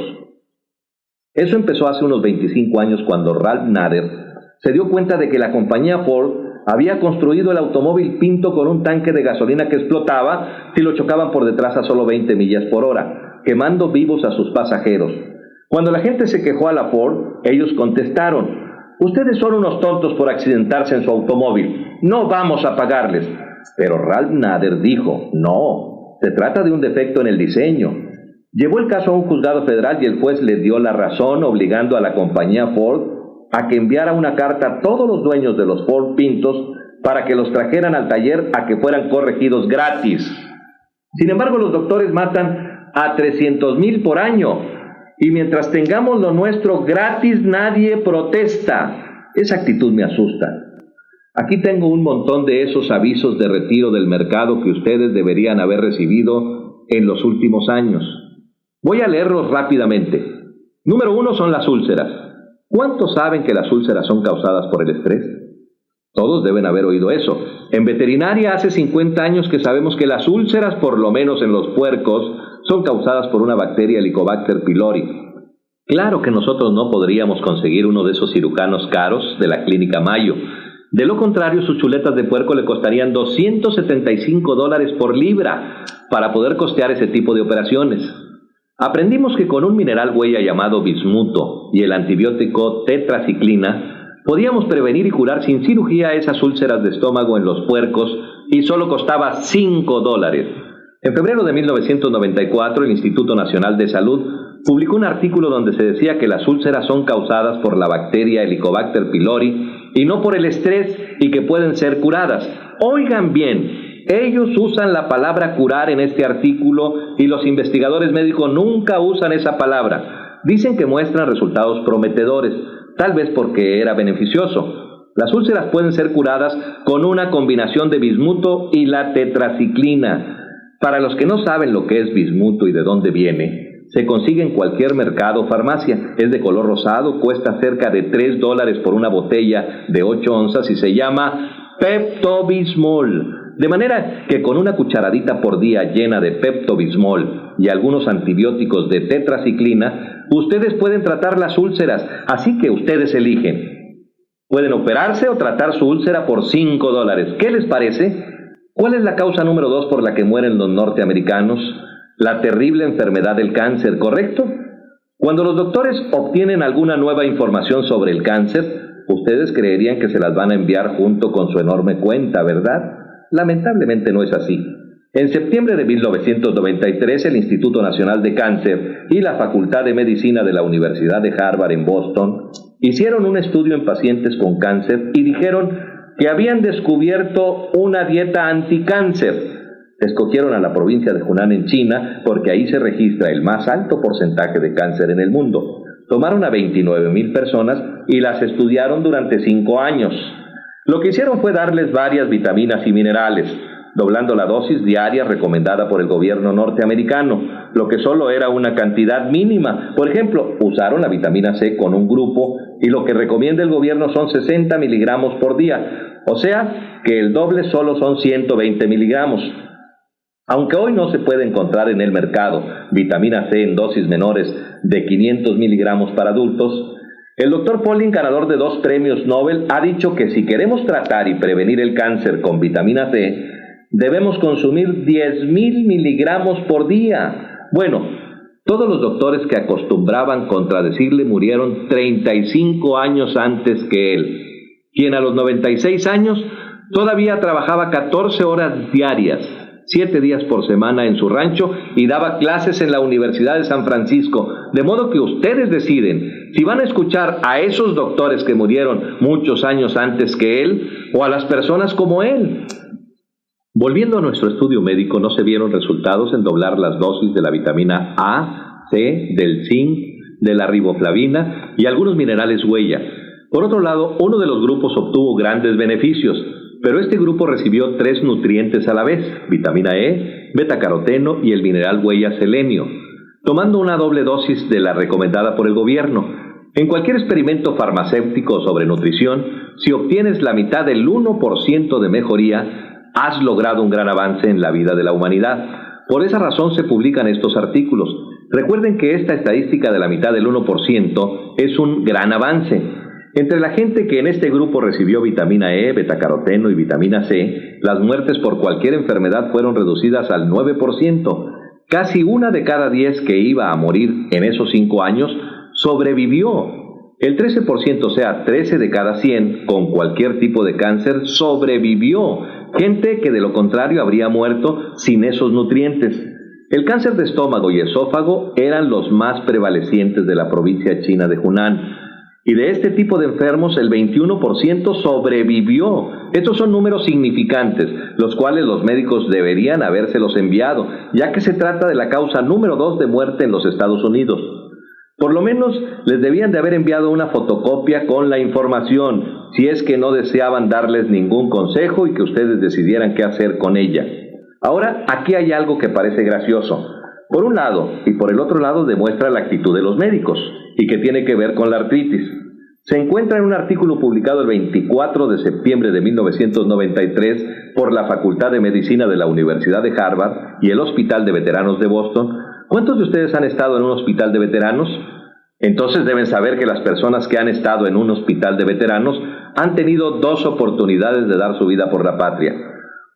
B: Eso empezó hace unos 25 años cuando Ralph Nader se dio cuenta de que la compañía Ford había construido el automóvil Pinto con un tanque de gasolina que explotaba si lo chocaban por detrás a solo 20 millas por hora, quemando vivos a sus pasajeros. Cuando la gente se quejó a la Ford, ellos contestaron: ustedes son unos tontos por accidentarse en su automóvil, no vamos a pagarles. Pero Ralph Nader dijo: no, se trata de un defecto en el diseño. Llevó el caso a un juzgado federal y el juez le dio la razón, obligando a la compañía Ford a que enviara una carta a todos los dueños de los Ford Pintos para que los trajeran al taller a que fueran corregidos gratis. Sin embargo, los doctores matan a 300,000 por año, y mientras tengamos lo nuestro gratis, nadie protesta. Esa actitud me asusta. Aquí tengo un montón de esos avisos de retiro del mercado que ustedes deberían haber recibido en los últimos años. Voy a leerlos rápidamente. Número 1 son las úlceras. ¿Cuántos saben que las úlceras son causadas por el estrés? Todos deben haber oído eso. En veterinaria hace 50 años que sabemos que las úlceras, por lo menos en los puercos, son causadas por una bacteria Helicobacter pylori. Claro que nosotros no podríamos conseguir uno de esos cirujanos caros de la clínica Mayo. De lo contrario, sus chuletas de puerco le costarían $275 por libra para poder costear ese tipo de operaciones. Aprendimos que con un mineral huella llamado bismuto y el antibiótico tetraciclina podíamos prevenir y curar sin cirugía esas úlceras de estómago en los puercos y solo costaba $5. En febrero de 1994, el Instituto Nacional de Salud publicó un artículo donde se decía que las úlceras son causadas por la bacteria Helicobacter pylori y no por el estrés y que pueden ser curadas. Oigan bien. Ellos usan la palabra curar en este artículo y los investigadores médicos nunca usan esa palabra. Dicen que muestran resultados prometedores, tal vez porque era beneficioso. Las úlceras pueden ser curadas con una combinación de bismuto y la tetraciclina. Para los que no saben lo que es bismuto y de dónde viene, se consigue en cualquier mercado o farmacia. Es de color rosado, cuesta cerca de $3 por una botella de 8 onzas y se llama Pepto-Bismol. De manera que con una cucharadita por día llena de Pepto-Bismol y algunos antibióticos de tetraciclina, ustedes pueden tratar las úlceras, así que ustedes eligen. Pueden operarse o tratar su úlcera por $5. ¿Qué les parece? ¿Cuál es la causa número 2 por la que mueren los norteamericanos? La terrible enfermedad del cáncer, ¿correcto? Cuando los doctores obtienen alguna nueva información sobre el cáncer, ustedes creerían que se las van a enviar junto con su enorme cuenta, ¿verdad? Lamentablemente no es así. En septiembre de 1993, el Instituto Nacional de Cáncer y la Facultad de Medicina de la Universidad de Harvard en Boston hicieron un estudio en pacientes con cáncer y dijeron que habían descubierto una dieta anticáncer. Escogieron a la provincia de Hunan en China porque ahí se registra el más alto porcentaje de cáncer en el mundo. Tomaron a 29,000 personas y las estudiaron durante 5 años. Lo que hicieron fue darles varias vitaminas y minerales, doblando la dosis diaria recomendada por el gobierno norteamericano, lo que solo era una cantidad mínima. Por ejemplo, usaron la vitamina C con un grupo y lo que recomienda el gobierno son 60 miligramos por día, o sea que el doble solo son 120 miligramos. Aunque hoy no se puede encontrar en el mercado vitamina C en dosis menores de 500 miligramos para adultos, el Dr. Pauling, ganador de 2 premios Nobel, ha dicho que si queremos tratar y prevenir el cáncer con vitamina C, Debemos consumir 10,000 miligramos por día. Bueno, todos los doctores que acostumbraban contradecirle murieron 35 años antes que él, quien a los 96 años todavía trabajaba 14 horas diarias, 7 días por semana en su rancho y daba clases en la Universidad de San Francisco. De modo que ustedes deciden si van a escuchar a esos doctores que murieron muchos años antes que él o a las personas como él. Volviendo a nuestro estudio médico, no se vieron resultados en doblar las dosis de la vitamina A, C, del zinc, de la riboflavina y algunos minerales huella. Por otro lado, uno de los grupos obtuvo grandes beneficios, pero este grupo recibió 3 nutrientes a la vez, vitamina E, betacaroteno y el mineral huella selenio, tomando una doble dosis de la recomendada por el gobierno. En cualquier experimento farmacéutico sobre nutrición, si obtienes la mitad del 1% de mejoría, has logrado un gran avance en la vida de la humanidad. Por esa razón se publican estos artículos. Recuerden que esta estadística de la mitad del 1% es un gran avance. Entre la gente que en este grupo recibió vitamina E, betacaroteno y vitamina C, las muertes por cualquier enfermedad fueron reducidas al 9%. Casi 1 de cada 10 que iba a morir en esos 5 años sobrevivió. El 13%, o sea, 13 de cada 100 con cualquier tipo de cáncer sobrevivió. Gente que de lo contrario habría muerto sin esos nutrientes. El cáncer de estómago y esófago eran los más prevalecientes de la provincia china de Hunan. Y de este tipo de enfermos, el 21% sobrevivió. Estos son números significantes, los cuales los médicos deberían habérselos enviado, ya que se trata de la causa número 2 de muerte en los Estados Unidos. Por lo menos les debían de haber enviado una fotocopia con la información, si es que no deseaban darles ningún consejo y que ustedes decidieran qué hacer con ella. Ahora, aquí hay algo que parece gracioso. Por un lado, y por el otro lado demuestra la actitud de los médicos, y que tiene que ver con la artritis. Se encuentra en un artículo publicado el 24 de septiembre de 1993 por la Facultad de Medicina de la Universidad de Harvard y el Hospital de Veteranos de Boston. ¿Cuántos de ustedes han estado en un hospital de veteranos? Entonces deben saber que las personas que han estado en un hospital de veteranos han tenido 2 oportunidades de dar su vida por la patria.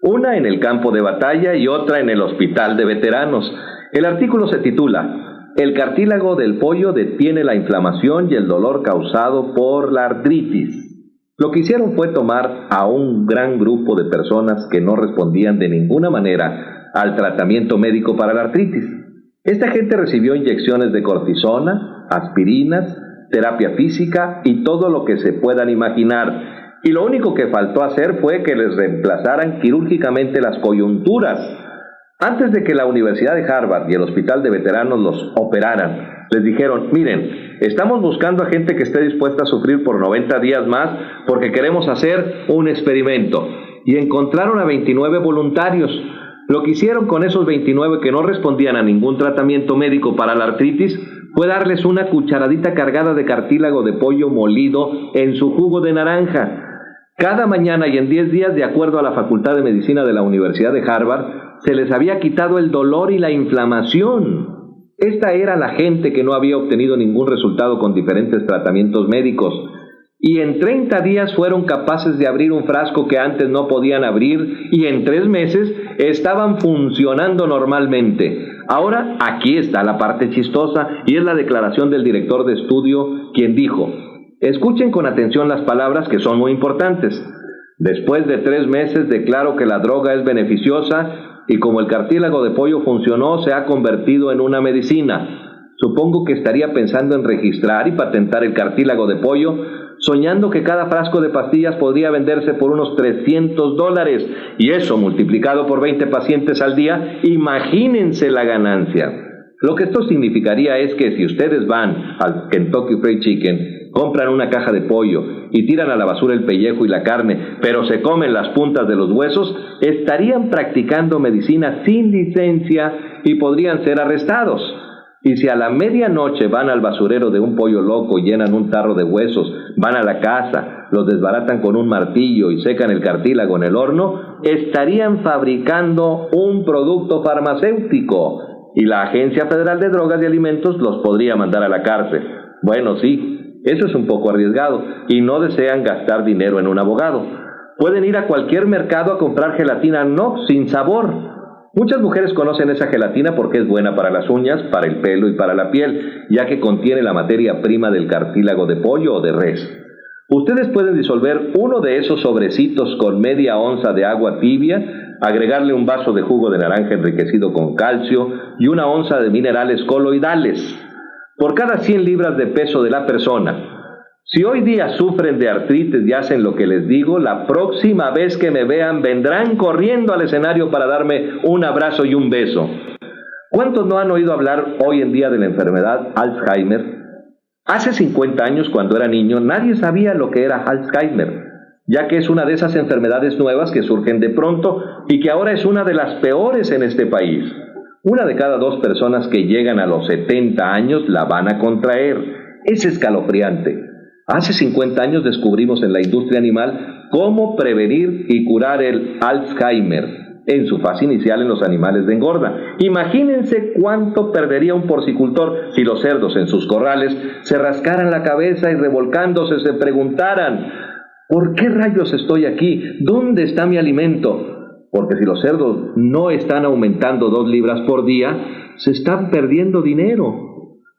B: Una en el campo de batalla y otra en el hospital de veteranos. El artículo se titula "El cartílago del pollo detiene la inflamación y el dolor causado por la artritis". Lo que hicieron fue tomar a un gran grupo de personas que no respondían de ninguna manera al tratamiento médico para la artritis. Esta gente recibió inyecciones de cortisona, aspirinas, terapia física y todo lo que se puedan imaginar. Y lo único que faltó hacer fue que les reemplazaran quirúrgicamente las coyunturas. Antes de que la Universidad de Harvard y el Hospital de Veteranos los operaran, les dijeron: miren, estamos buscando a gente que esté dispuesta a sufrir por 90 días más porque queremos hacer un experimento. Y encontraron a 29 voluntarios. Lo que hicieron con esos 29 que no respondían a ningún tratamiento médico para la artritis fue darles una cucharadita cargada de cartílago de pollo molido en su jugo de naranja. Cada mañana y en 10 días, de acuerdo a la Facultad de Medicina de la Universidad de Harvard, se les había quitado el dolor y la inflamación. Esta era la gente que no había obtenido ningún resultado con diferentes tratamientos médicos. Y en 30 días fueron capaces de abrir un frasco que antes no podían abrir y en 3 meses estaban funcionando normalmente. Ahora, aquí está la parte chistosa y es la declaración del director de estudio, quien dijo: escuchen con atención las palabras que son muy importantes. Después de 3 meses declaro que la droga es beneficiosa y como el cartílago de pollo funcionó, se ha convertido en una medicina. Supongo que estaría pensando en registrar y patentar el cartílago de pollo, soñando que cada frasco de pastillas podría venderse por unos $300, y eso multiplicado por 20 pacientes al día, imagínense la ganancia. Lo que esto significaría es que si ustedes van al Kentucky Fried Chicken, compran una caja de pollo y tiran a la basura el pellejo y la carne, pero se comen las puntas de los huesos, estarían practicando medicina sin licencia y podrían ser arrestados. Y si a la medianoche van al basurero de un pollo loco y llenan un tarro de huesos, van a la casa, los desbaratan con un martillo y secan el cartílago en el horno, estarían fabricando un producto farmacéutico y la Agencia Federal de Drogas y Alimentos los podría mandar a la cárcel. Bueno, sí, eso es un poco arriesgado y no desean gastar dinero en un abogado. Pueden ir a cualquier mercado a comprar gelatina Knox sin sabor. Muchas mujeres conocen esa gelatina porque es buena para las uñas, para el pelo y para la piel, ya que contiene la materia prima del cartílago de pollo o de res. Ustedes pueden disolver uno de esos sobrecitos con media onza de agua tibia, agregarle un vaso de jugo de naranja enriquecido con calcio y una onza de minerales coloidales por cada 100 libras de peso de la persona. Si hoy día sufren de artritis y hacen lo que les digo, la próxima vez que me vean vendrán corriendo al escenario para darme un abrazo y un beso. ¿Cuántos no han oído hablar hoy en día de la enfermedad Alzheimer? Hace 50 años, cuando era niño, nadie sabía lo que era Alzheimer, ya que es una de esas enfermedades nuevas que surgen de pronto y que ahora es una de las peores en este país. Una de cada 2 personas que llegan a los 70 años la van a contraer. Es escalofriante. Hace 50 años descubrimos en la industria animal cómo prevenir y curar el Alzheimer, en su fase inicial en los animales de engorda. Imagínense cuánto perdería un porcicultor si los cerdos en sus corrales se rascaran la cabeza y revolcándose se preguntaran: ¿por qué rayos estoy aquí? ¿Dónde está mi alimento? Porque si los cerdos no están aumentando 2 libras por día, se están perdiendo dinero.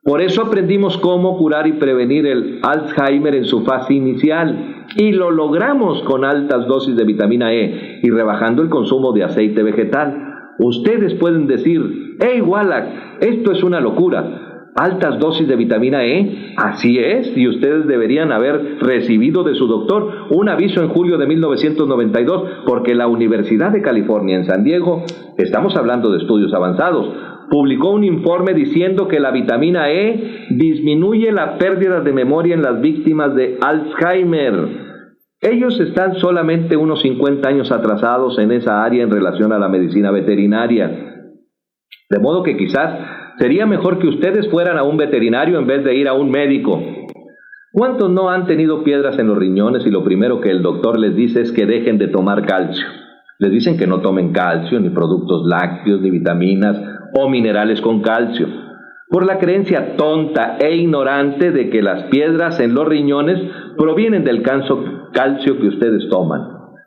B: Por eso aprendimos cómo curar y prevenir el Alzheimer en su fase inicial, y lo logramos con altas dosis de vitamina E y rebajando el consumo de aceite vegetal. Ustedes pueden decir: «¡Hey, Wallach, esto es una locura! ¿Altas dosis de vitamina E?» Así es, y ustedes deberían haber recibido de su doctor un aviso en julio de 1992, porque la Universidad de California en San Diego, estamos hablando de estudios avanzados, publicó un informe diciendo que la vitamina E disminuye la pérdida de memoria en las víctimas de Alzheimer. Ellos están solamente unos 50 años atrasados en esa área en relación a la medicina veterinaria. De modo que quizás sería mejor que ustedes fueran a un veterinario en vez de ir a un médico. ¿Cuántos no han tenido piedras en los riñones y lo primero que el doctor les dice es que dejen de tomar calcio? Les dicen que no tomen calcio, ni productos lácteos, ni vitaminas o minerales con calcio, por la creencia tonta e ignorante de que las piedras en los riñones provienen del calcio que ustedes toman,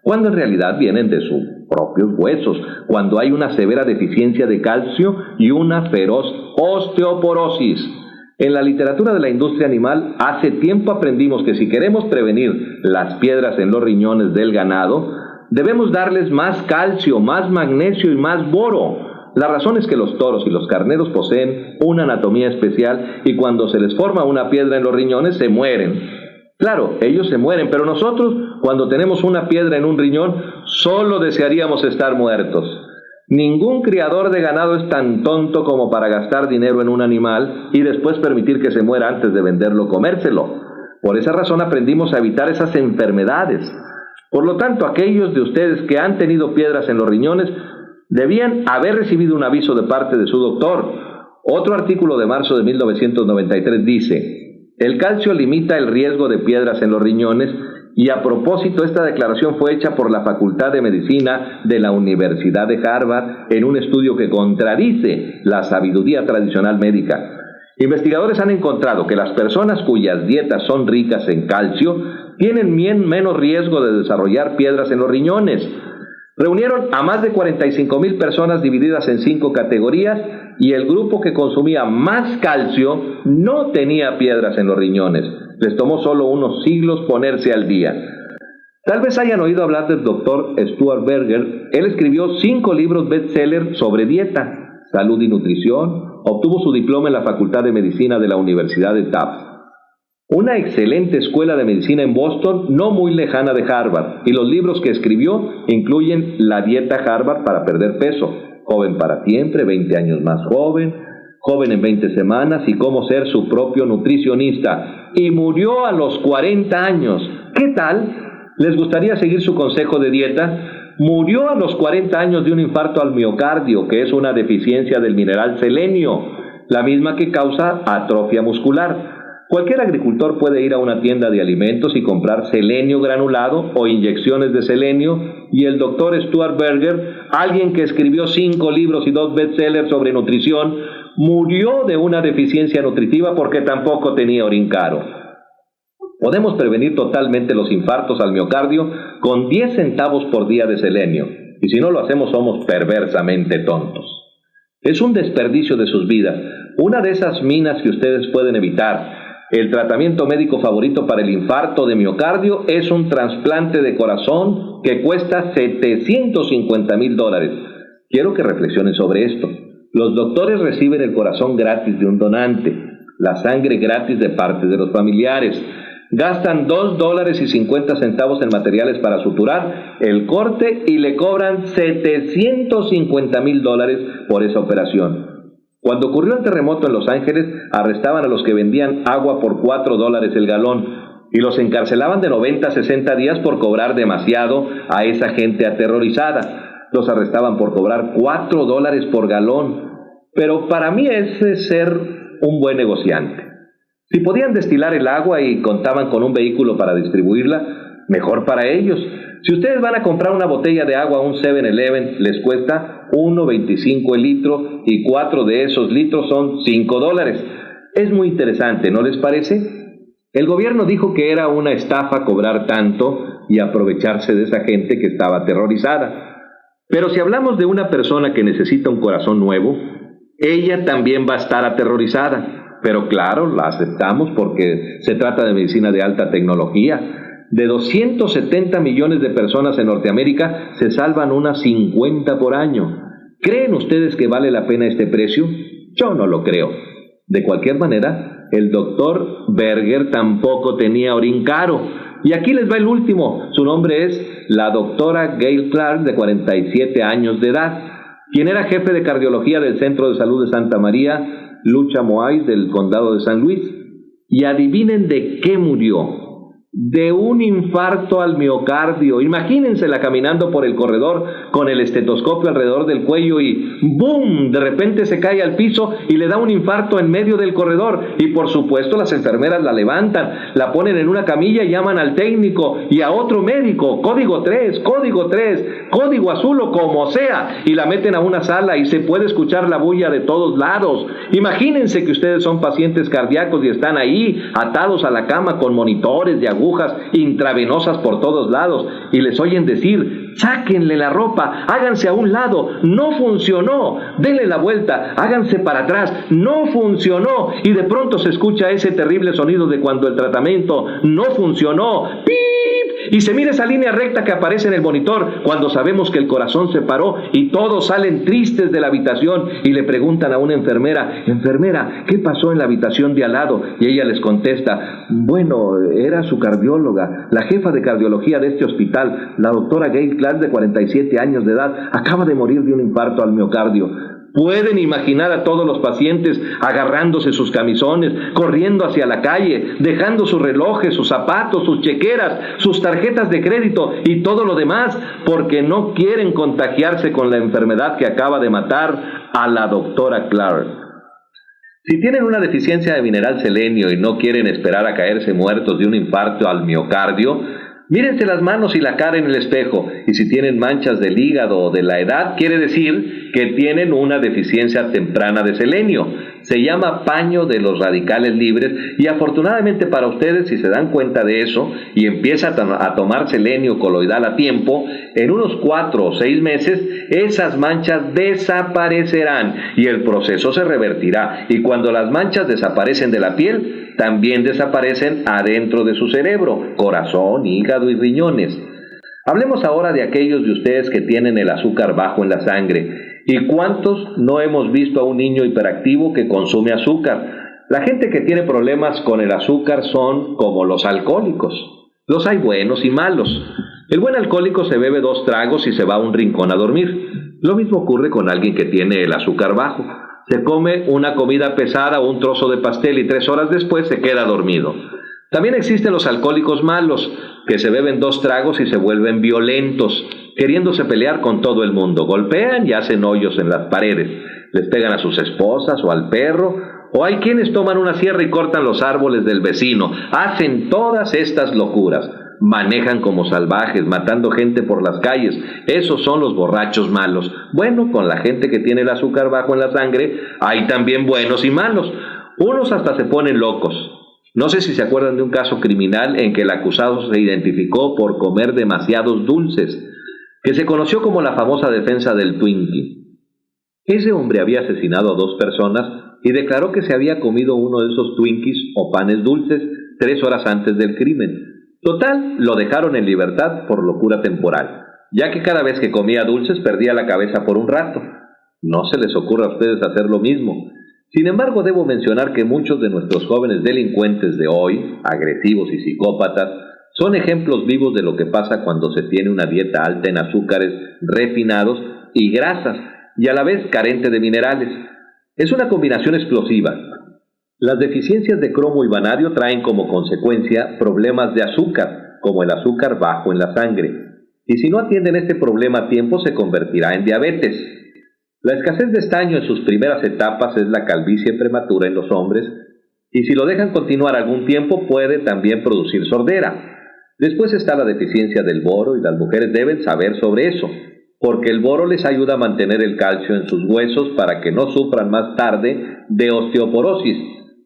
B: cuando en realidad vienen de sus propios huesos, cuando hay una severa deficiencia de calcio y una feroz osteoporosis. En la literatura de la industria animal, hace tiempo aprendimos que si queremos prevenir las piedras en los riñones del ganado, debemos darles más calcio, más magnesio y más boro. La razón es que los toros y los carneros poseen una anatomía especial y cuando se les forma una piedra en los riñones se mueren. Claro, ellos se mueren, pero nosotros, cuando tenemos una piedra en un riñón, solo desearíamos estar muertos. Ningún criador de ganado es tan tonto como para gastar dinero en un animal y después permitir que se muera antes de venderlo o comérselo. Por esa razón aprendimos a evitar esas enfermedades. Por lo tanto, aquellos de ustedes que han tenido piedras en los riñones debían haber recibido un aviso de parte de su doctor. Otro artículo de marzo de 1993 dice: el calcio limita el riesgo de piedras en los riñones, y a propósito esta declaración fue hecha por la Facultad de Medicina de la Universidad de Harvard en un estudio que contradice la sabiduría tradicional médica. Investigadores han encontrado que las personas cuyas dietas son ricas en calcio tienen menos riesgo de desarrollar piedras en los riñones. Reunieron a más de 45,000 personas divididas en 5 categorías y el grupo que consumía más calcio no tenía piedras en los riñones. Les tomó solo unos siglos ponerse al día. Tal vez hayan oído hablar del doctor Stuart Berger. Él escribió 5 libros bestseller sobre dieta, salud y nutrición. Obtuvo su diploma en la Facultad de Medicina de la Universidad de Tufts, una excelente escuela de medicina en Boston, no muy lejana de Harvard, y los libros que escribió incluyen La dieta Harvard para perder peso, Joven para siempre, 20 años más joven, Joven en 20 semanas y Cómo ser su propio nutricionista. Y murió a los 40 años. ¿Qué tal? ¿Les gustaría seguir su consejo de dieta? Murió a los 40 años de un infarto al miocardio, que es una deficiencia del mineral selenio, la misma que causa atrofia muscular. Cualquier agricultor puede ir a una tienda de alimentos y comprar selenio granulado o inyecciones de selenio, y el doctor Stuart Berger, alguien que escribió 5 libros y 2 bestsellers sobre nutrición, murió de una deficiencia nutritiva porque tampoco tenía orín caro. Podemos prevenir totalmente los infartos al miocardio con 10 centavos por día de selenio, y si no lo hacemos somos perversamente tontos. Es un desperdicio de sus vidas, una de esas minas que ustedes pueden evitar. El tratamiento médico favorito para el infarto de miocardio es un trasplante de corazón que cuesta $750,000. Quiero que reflexionen sobre esto. Los doctores reciben el corazón gratis de un donante, la sangre gratis de parte de los familiares. Gastan $2.50 en materiales para suturar el corte y le cobran $750,000 por esa operación. Cuando ocurrió el terremoto en Los Ángeles, arrestaban a los que vendían agua por $4 el galón y los encarcelaban de 90 a 60 días por cobrar demasiado a esa gente aterrorizada. Los arrestaban por cobrar $4 por galón. Pero para mí ese es ser un buen negociante. Si podían destilar el agua y contaban con un vehículo para distribuirla, mejor para ellos. Si ustedes van a comprar una botella de agua a un 7-Eleven, les cuesta $1.25 el litro y 4 de esos litros son $5. Es muy interesante, ¿no les parece? El gobierno dijo que era una estafa cobrar tanto y aprovecharse de esa gente que estaba aterrorizada. Pero si hablamos de una persona que necesita un corazón nuevo, ella también va a estar aterrorizada. Pero claro, la aceptamos porque se trata de medicina de alta tecnología. De 270 millones de personas en Norteamérica, se salvan unas 50 por año. ¿Creen ustedes que vale la pena este precio? Yo no lo creo. De cualquier manera, el doctor Berger tampoco tenía orín caro. Y aquí les va el último. Su nombre es la doctora Gail Clark, de 47 años de edad, quien era jefe de cardiología del Centro de Salud de Santa María Lucha Moais del condado de San Luis. Y adivinen de qué murió. De un infarto al miocardio. Imagínensela caminando por el corredor con el estetoscopio alrededor del cuello y ¡boom! De repente se cae al piso y le da un infarto en medio del corredor. Y por supuesto las enfermeras la levantan, la ponen en una camilla y llaman al técnico y a otro médico, código 3, código azul o como sea, y la meten a una sala y se puede escuchar la bulla de todos lados. Imagínense que ustedes son pacientes cardíacos y están ahí atados a la cama con monitores de agujas intravenosas por todos lados y les oyen decir: sáquenle la ropa, háganse a un lado, no funcionó, denle la vuelta, háganse para atrás, no funcionó, y de pronto se escucha ese terrible sonido de cuando el tratamiento no funcionó, ¡pip! Y se mira esa línea recta que aparece en el monitor cuando sabemos que el corazón se paró y todos salen tristes de la habitación y le preguntan a una enfermera: enfermera, ¿qué pasó en la habitación de al lado? Y ella les contesta: bueno, era su cardióloga, la jefa de cardiología de este hospital, la doctora Gail Clark, de 47 años de edad, acaba de morir de un infarto al miocardio. Pueden imaginar a todos los pacientes agarrándose sus camisones, corriendo hacia la calle, dejando sus relojes, sus zapatos, sus chequeras, sus tarjetas de crédito y todo lo demás, porque no quieren contagiarse con la enfermedad que acaba de matar a la doctora Clark. Si tienen una deficiencia de mineral selenio y no quieren esperar a caerse muertos de un infarto al miocardio, mírense las manos y la cara en el espejo, y si tienen manchas del hígado o de la edad, quiere decir que tienen una deficiencia temprana de selenio. Se llama paño de los radicales libres, y afortunadamente para ustedes, si se dan cuenta de eso y empiezan a tomar selenio coloidal a tiempo, en unos 4 o 6 meses esas manchas desaparecerán y el proceso se revertirá, y cuando las manchas desaparecen de la piel, también desaparecen adentro de su cerebro, corazón, hígado y riñones. Hablemos ahora de aquellos de ustedes que tienen el azúcar bajo en la sangre. ¿Y cuántos no hemos visto a un niño hiperactivo que consume azúcar? La gente que tiene problemas con el azúcar son como los alcohólicos. Los hay buenos y malos. El buen alcohólico se bebe 2 tragos y se va a un rincón a dormir. Lo mismo ocurre con alguien que tiene el azúcar bajo. Se come una comida pesada o un trozo de pastel y 3 horas después se queda dormido. También existen los alcohólicos malos, que se beben 2 tragos y se vuelven violentos, queriéndose pelear con todo el mundo. Golpean y hacen hoyos en las paredes, les pegan a sus esposas o al perro, o hay quienes toman una sierra y cortan los árboles del vecino. Hacen todas estas locuras. Manejan como salvajes, matando gente por las calles. Esos son los borrachos malos. Bueno, con la gente que tiene el azúcar bajo en la sangre, hay también buenos y malos. Unos hasta se ponen locos. No sé si se acuerdan de un caso criminal en que el acusado se identificó por comer demasiados dulces, que se conoció como la famosa defensa del Twinkie. Ese hombre había asesinado a 2 personas y declaró que se había comido uno de esos Twinkies o panes dulces 3 horas antes del crimen. Total, lo dejaron en libertad por locura temporal, ya que cada vez que comía dulces perdía la cabeza por un rato. No se les ocurra a ustedes hacer lo mismo. Sin embargo, debo mencionar que muchos de nuestros jóvenes delincuentes de hoy, agresivos y psicópatas, son ejemplos vivos de lo que pasa cuando se tiene una dieta alta en azúcares refinados y grasas, y a la vez carente de minerales. Es una combinación explosiva. Las deficiencias de cromo y vanadio traen como consecuencia problemas de azúcar, como el azúcar bajo en la sangre, y si no atienden este problema a tiempo se convertirá en diabetes. La escasez de estaño en sus primeras etapas es la calvicie prematura en los hombres, y si lo dejan continuar algún tiempo puede también producir sordera. Después está la deficiencia del boro, y las mujeres deben saber sobre eso, porque el boro les ayuda a mantener el calcio en sus huesos para que no sufran más tarde de osteoporosis.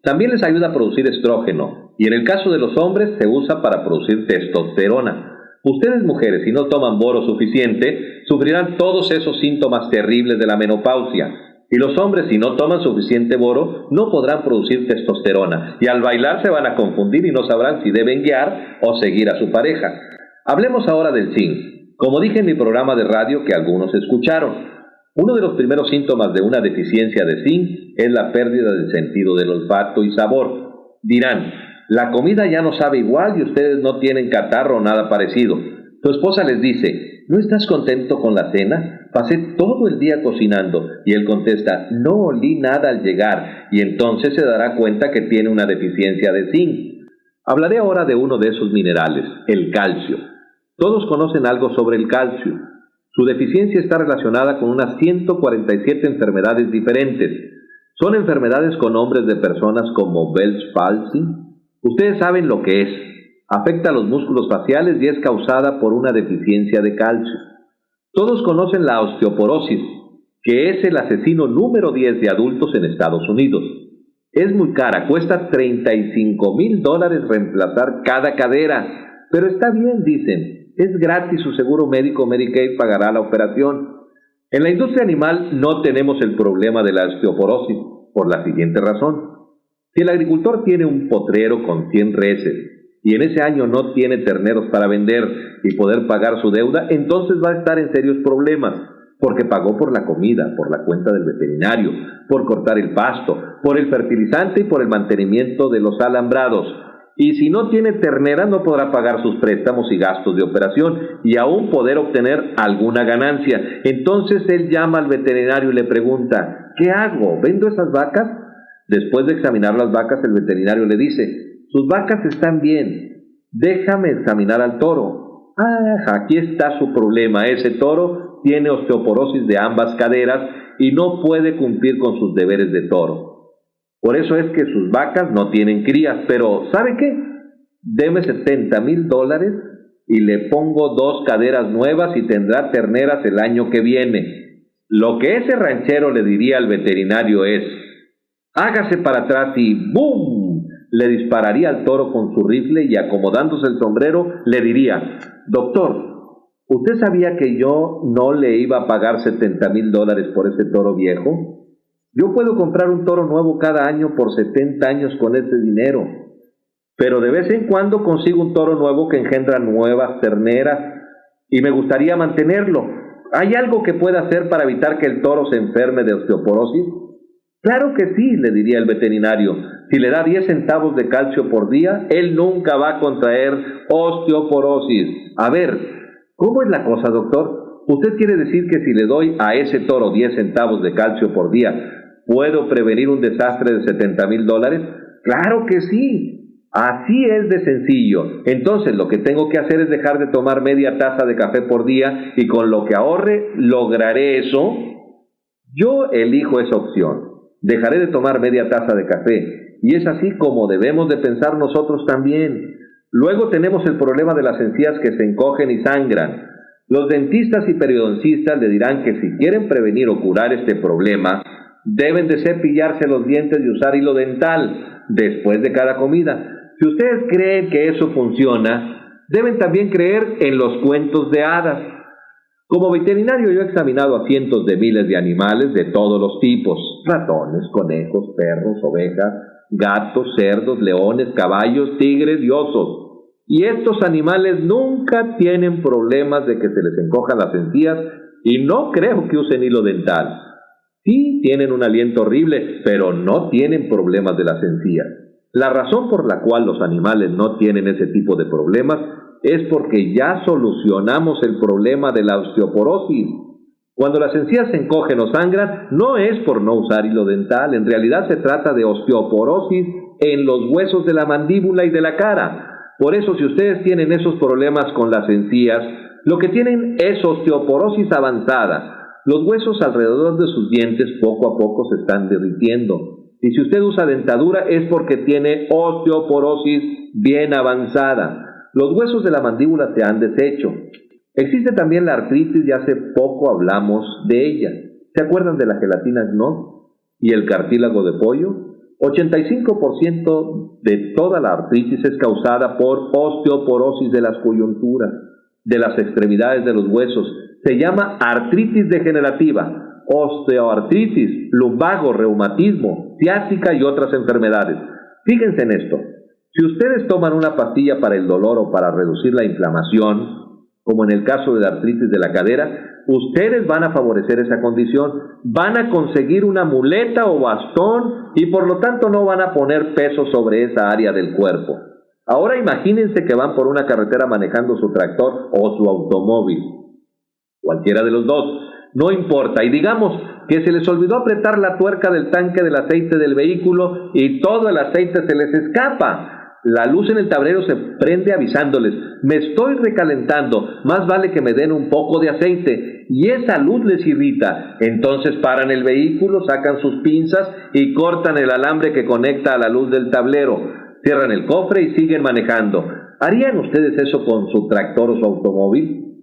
B: También les ayuda a producir estrógeno, y en el caso de los hombres se usa para producir testosterona. Ustedes mujeres, si no toman boro suficiente, sufrirán todos esos síntomas terribles de la menopausia. Y los hombres, si no toman suficiente boro, no podrán producir testosterona, y al bailar se van a confundir y no sabrán si deben guiar o seguir a su pareja. Hablemos ahora del zinc. Como dije en mi programa de radio que algunos escucharon, uno de los primeros síntomas de una deficiencia de zinc es la pérdida del sentido del olfato y sabor. Dirán, la comida ya no sabe igual y ustedes no tienen catarro o nada parecido. Tu esposa les dice, ¿no estás contento con la cena? Pasé todo el día cocinando. Y él contesta, no olí nada al llegar, y entonces se dará cuenta que tiene una deficiencia de zinc. Hablaré ahora de uno de esos minerales, el calcio. Todos conocen algo sobre el calcio. Su deficiencia está relacionada con unas 147 enfermedades diferentes. Son enfermedades con nombres de personas como Bell's palsy. Ustedes saben lo que es. Afecta a los músculos faciales y es causada por una deficiencia de calcio. Todos conocen la osteoporosis, que es el asesino número 10 de adultos en Estados Unidos. Es muy cara, cuesta $35,000 reemplazar cada cadera. Pero está bien, dicen. Es gratis, su seguro médico Medicaid pagará la operación. En la industria animal no tenemos el problema de la osteoporosis, por la siguiente razón. Si el agricultor tiene un potrero con 100 reses y en ese año no tiene terneros para vender y poder pagar su deuda, entonces va a estar en serios problemas, porque pagó por la comida, por la cuenta del veterinario, por cortar el pasto, por el fertilizante y por el mantenimiento de los alambrados. Y si no tiene ternera, no podrá pagar sus préstamos y gastos de operación y aún poder obtener alguna ganancia. Entonces él llama al veterinario y le pregunta, ¿qué hago? ¿Vendo esas vacas? Después de examinar las vacas, el veterinario le dice, sus vacas están bien, déjame examinar al toro. Aquí está su problema, ese toro tiene osteoporosis de ambas caderas y no puede cumplir con sus deberes de toro. Por eso es que sus vacas no tienen crías, pero ¿sabe qué? Deme $70,000 y le pongo 2 caderas nuevas y tendrá terneras el año que viene. Lo que ese ranchero le diría al veterinario es, hágase para atrás y ¡bum! Le dispararía al toro con su rifle y acomodándose el sombrero le diría, doctor, ¿usted sabía que yo no le iba a pagar $70,000 por ese toro viejo? Yo puedo comprar un toro nuevo cada año por 70 años con ese dinero, pero de vez en cuando consigo un toro nuevo que engendra nuevas terneras y me gustaría mantenerlo. ¿Hay algo que pueda hacer para evitar que el toro se enferme de osteoporosis? Claro que sí, le diría el veterinario. Si le da 10 centavos de calcio por día, él nunca va a contraer osteoporosis. A ver, ¿cómo es la cosa, doctor? ¿Usted quiere decir que si le doy a ese toro 10 centavos de calcio por día, ¿puedo prevenir un desastre de $70,000? Claro que sí. Así es de sencillo. Entonces lo que tengo que hacer es dejar de tomar media taza de café por día y con lo que ahorre lograré eso. Yo elijo esa opción. Dejaré de tomar media taza de café. Y es así como debemos de pensar nosotros también. Luego tenemos el problema de las encías que se encogen y sangran. Los dentistas y periodoncistas le dirán que si quieren prevenir o curar este problema, Deben de cepillarse los dientes y usar hilo dental después de cada comida. Si ustedes creen que eso funciona, deben también creer en los cuentos de hadas. Como veterinario yo he examinado a cientos de miles de animales de todos los tipos: ratones, conejos, perros, ovejas, gatos, cerdos, leones, caballos, tigres y osos. Y estos animales nunca tienen problemas de que se les encojan las encías y no creo que usen hilo dental. Sí, tienen un aliento horrible, pero no tienen problemas de las encías. La razón por la cual los animales no tienen ese tipo de problemas es porque ya solucionamos el problema de la osteoporosis. Cuando las encías se encogen o sangran, no es por no usar hilo dental, en realidad se trata de osteoporosis en los huesos de la mandíbula y de la cara. Por eso, si ustedes tienen esos problemas con las encías, lo que tienen es osteoporosis avanzada. Los huesos alrededor de sus dientes poco a poco se están derritiendo. Y si usted usa dentadura es porque tiene osteoporosis bien avanzada. Los huesos de la mandíbula se han deshecho. Existe también la artritis y hace poco hablamos de ella. ¿Se acuerdan de la gelatina Knox y el cartílago de pollo? 85% de toda la artritis es causada por osteoporosis de las coyunturas, de las extremidades de los huesos. Se llama artritis degenerativa, osteoartritis, lumbago, reumatismo, ciática y otras enfermedades. Fíjense en esto: si ustedes toman una pastilla para el dolor o para reducir la inflamación, como en el caso de la artritis de la cadera, ustedes van a favorecer esa condición, van a conseguir una muleta o bastón y por lo tanto no van a poner peso sobre esa área del cuerpo. Ahora imagínense que van por una carretera manejando su tractor o su automóvil, cualquiera de los dos, no importa, y digamos que se les olvidó apretar la tuerca del tanque del aceite del vehículo y todo el aceite se les escapa. La luz en el tablero se prende avisándoles: me estoy recalentando, más vale que me den un poco de aceite, y esa luz les irrita. Entonces paran el vehículo, sacan sus pinzas y cortan el alambre que conecta a la luz del tablero, cierran el cofre y siguen manejando. ¿Harían ustedes eso con su tractor o su automóvil?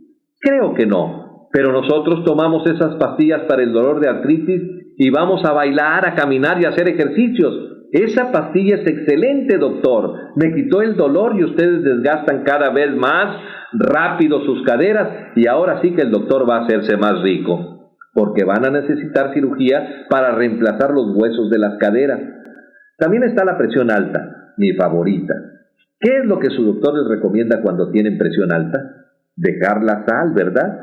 B: Creo que no, pero nosotros tomamos esas pastillas para el dolor de artritis y vamos a bailar, a caminar y a hacer ejercicios. Esa pastilla es excelente, doctor. Me quitó el dolor y ustedes desgastan cada vez más rápido sus caderas y ahora sí que el doctor va a hacerse más rico, porque van a necesitar cirugía para reemplazar los huesos de las caderas. También está la presión alta, mi favorita. ¿Qué es lo que su doctor les recomienda cuando tienen presión alta? Dejar la sal, ¿verdad?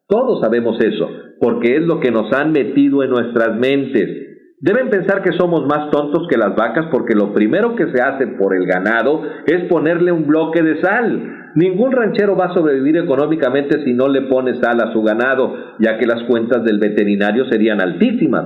B: Todos sabemos eso, porque es lo que nos han metido en nuestras mentes. Deben pensar que somos más tontos que las vacas porque lo primero que se hace por el ganado es ponerle un bloque de sal. Ningún ranchero va a sobrevivir económicamente si no le pone sal a su ganado, ya que las cuentas del veterinario serían altísimas.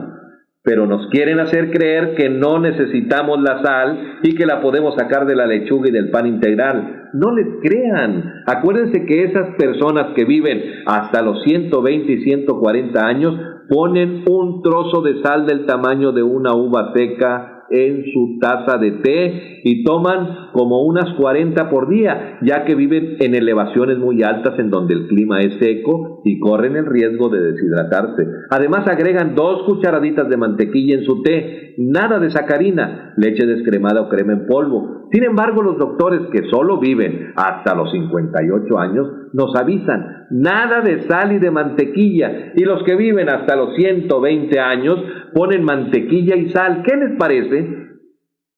B: Pero nos quieren hacer creer que no necesitamos la sal y que la podemos sacar de la lechuga y del pan integral. No les crean. Acuérdense que esas personas que viven hasta los 120 y 140 años ponen un trozo de sal del tamaño de una uva seca en su taza de té y toman como unas 40 por día, ya que viven en elevaciones muy altas en donde el clima es seco y corren el riesgo de deshidratarse. Además agregan 2 cucharaditas de mantequilla en su té, nada de sacarina, leche descremada o crema en polvo. Sin embargo, los doctores que solo viven hasta los 58 años nos avisan: nada de sal y de mantequilla, y los que viven hasta los 120 años ponen mantequilla y sal. ¿Qué les parece?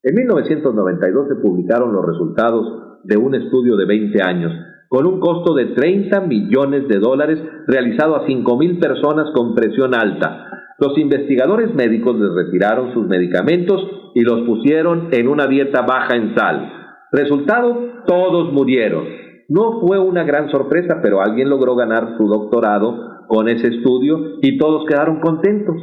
B: En 1992 se publicaron los resultados de un estudio de 20 años, con un costo de $30 millones realizado a 5,000 personas con presión alta. Los investigadores médicos les retiraron sus medicamentos y los pusieron en una dieta baja en sal. Resultado: todos murieron. No fue una gran sorpresa, pero alguien logró ganar su doctorado con ese estudio y todos quedaron contentos.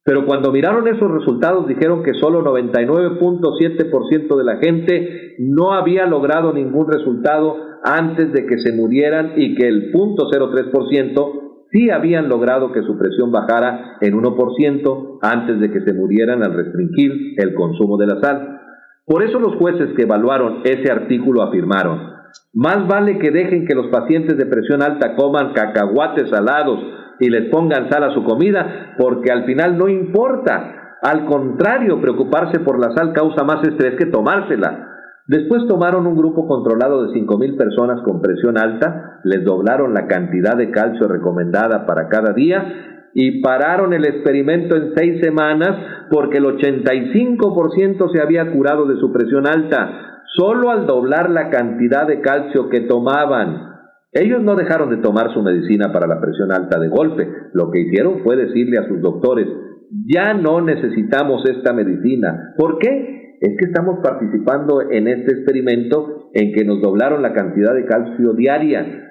B: Pero cuando miraron esos resultados dijeron que solo 99.7% de la gente no había logrado ningún resultado antes de que se murieran y que el 0.03% sí habían logrado que su presión bajara en 1% antes de que se murieran al restringir el consumo de la sal. Por eso los jueces que evaluaron ese artículo afirmaron: más vale que dejen que los pacientes de presión alta coman cacahuates salados, y les pongan sal a su comida, porque al final no importa. Al contrario, preocuparse por la sal causa más estrés que tomársela. Después tomaron un grupo controlado de 5,000 personas con presión alta, les doblaron la cantidad de calcio recomendada para cada día y pararon el experimento en 6 semanas porque el 85% se había curado de su presión alta, solo al doblar la cantidad de calcio que tomaban. Ellos no dejaron de tomar su medicina para la presión alta de golpe. Lo que hicieron fue decirle a sus doctores: ya no necesitamos esta medicina. ¿Por qué? Es que estamos participando en este experimento en que nos doblaron la cantidad de calcio diaria.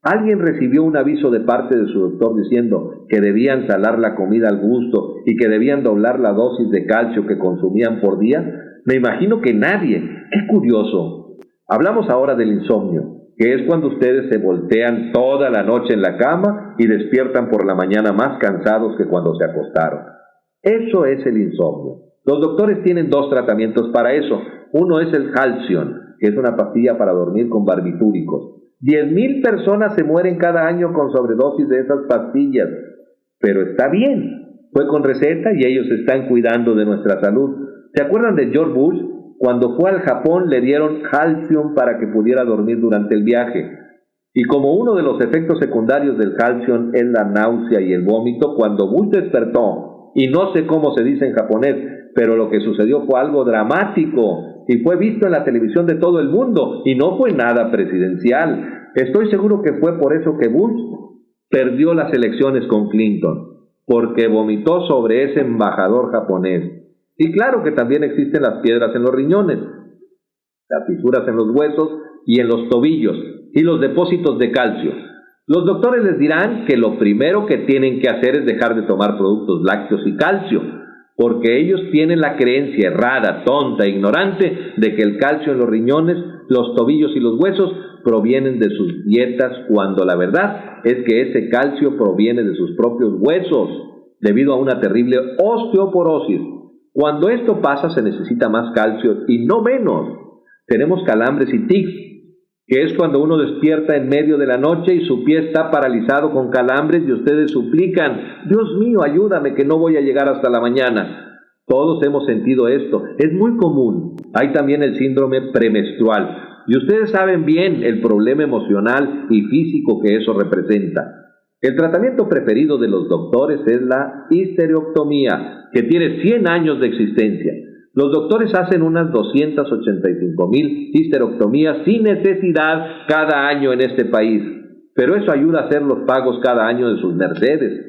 B: Alguien recibió un aviso de parte de su doctor diciendo que debían salar la comida al gusto y que debían doblar la dosis de calcio que consumían por día. Me imagino que nadie. ¡Qué curioso! Hablamos ahora del insomnio, que es cuando ustedes se voltean toda la noche en la cama y despiertan por la mañana más cansados que cuando se acostaron. Eso es el insomnio. Los doctores tienen 2 tratamientos para eso. Uno es el Halcion, que es una pastilla para dormir con barbitúricos. 10,000 personas se mueren cada año con sobredosis de esas pastillas. Pero está bien, fue con receta y ellos están cuidando de nuestra salud. ¿Se acuerdan de George Bush? Cuando fue al Japón le dieron Halcion para que pudiera dormir durante el viaje. Y como uno de los efectos secundarios del Halcion es la náusea y el vómito, cuando Bush despertó, y no sé cómo se dice en japonés, pero lo que sucedió fue algo dramático y fue visto en la televisión de todo el mundo y no fue nada presidencial. Estoy seguro que fue por eso que Bush perdió las elecciones con Clinton, porque vomitó sobre ese embajador japonés. Y claro que también existen las piedras en los riñones, las fisuras en los huesos y en los tobillos y los depósitos de calcio. Los doctores les dirán que lo primero que tienen que hacer es dejar de tomar productos lácteos y calcio, porque ellos tienen la creencia errada, tonta, ignorante, de que el calcio en los riñones, los tobillos y los huesos provienen de sus dietas, cuando la verdad es que ese calcio proviene de sus propios huesos, debido a una terrible osteoporosis. Cuando esto pasa se necesita más calcio y no menos. Tenemos calambres y tics, que es cuando uno despierta en medio de la noche y su pie está paralizado con calambres y ustedes suplican: Dios mío, ayúdame que no voy a llegar hasta la mañana. Todos hemos sentido esto, es muy común. Hay también el síndrome premenstrual y ustedes saben bien el problema emocional y físico que eso representa. El tratamiento preferido de los doctores es la histerectomía, que tiene 100 años de existencia. Los doctores hacen unas 285,000 histerectomías sin necesidad cada año en este país, pero eso ayuda a hacer los pagos cada año de sus mercedes.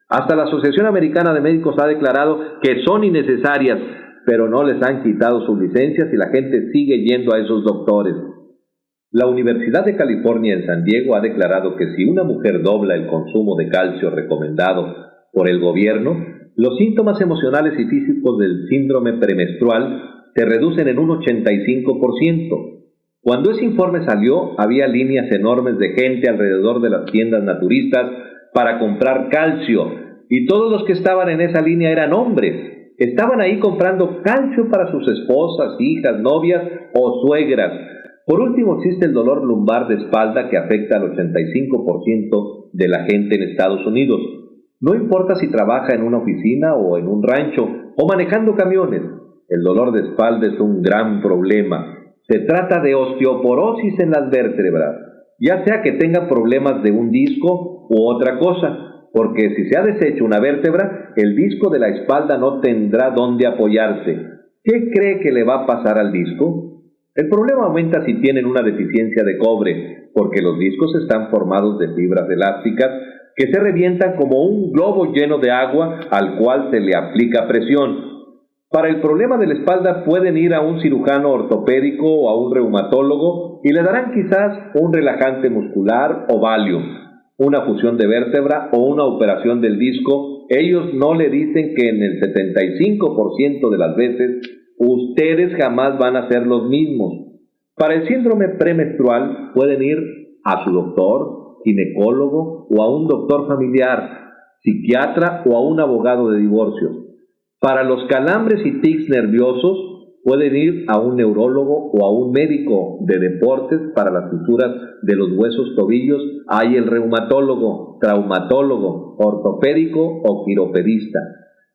B: Hasta la Asociación Americana de Médicos ha declarado que son innecesarias, pero no les han quitado sus licencias y la gente sigue yendo a esos doctores. La Universidad de California en San Diego ha declarado que si una mujer dobla el consumo de calcio recomendado por el gobierno, los síntomas emocionales y físicos del síndrome premenstrual se reducen en un 85%. Cuando ese informe salió, había líneas enormes de gente alrededor de las tiendas naturistas para comprar calcio, y todos los que estaban en esa línea eran hombres. Estaban ahí comprando calcio para sus esposas, hijas, novias o suegras. Por último, existe el dolor lumbar de espalda que afecta al 85% de la gente en Estados Unidos. No importa si trabaja en una oficina o en un rancho o manejando camiones, el dolor de espalda es un gran problema. Se trata de osteoporosis en las vértebras, ya sea que tenga problemas de un disco u otra cosa, porque si se ha deshecho una vértebra, el disco de la espalda no tendrá dónde apoyarse. ¿Qué cree que le va a pasar al disco? El problema aumenta si tienen una deficiencia de cobre, porque los discos están formados de fibras elásticas que se revientan como un globo lleno de agua al cual se le aplica presión. Para el problema de la espalda pueden ir a un cirujano ortopédico o a un reumatólogo y le darán quizás un relajante muscular o Valium, una fusión de vértebra o una operación del disco. Ellos no le dicen que en el 75% de las veces ustedes jamás van a ser los mismos. Para el síndrome premenstrual pueden ir a su doctor, ginecólogo o a un doctor familiar, psiquiatra o a un abogado de divorcios. Para los calambres y tics nerviosos pueden ir a un neurólogo o a un médico de deportes. Para las fisuras de los huesos tobillos hay el reumatólogo, traumatólogo. ortopédico o quiropedista.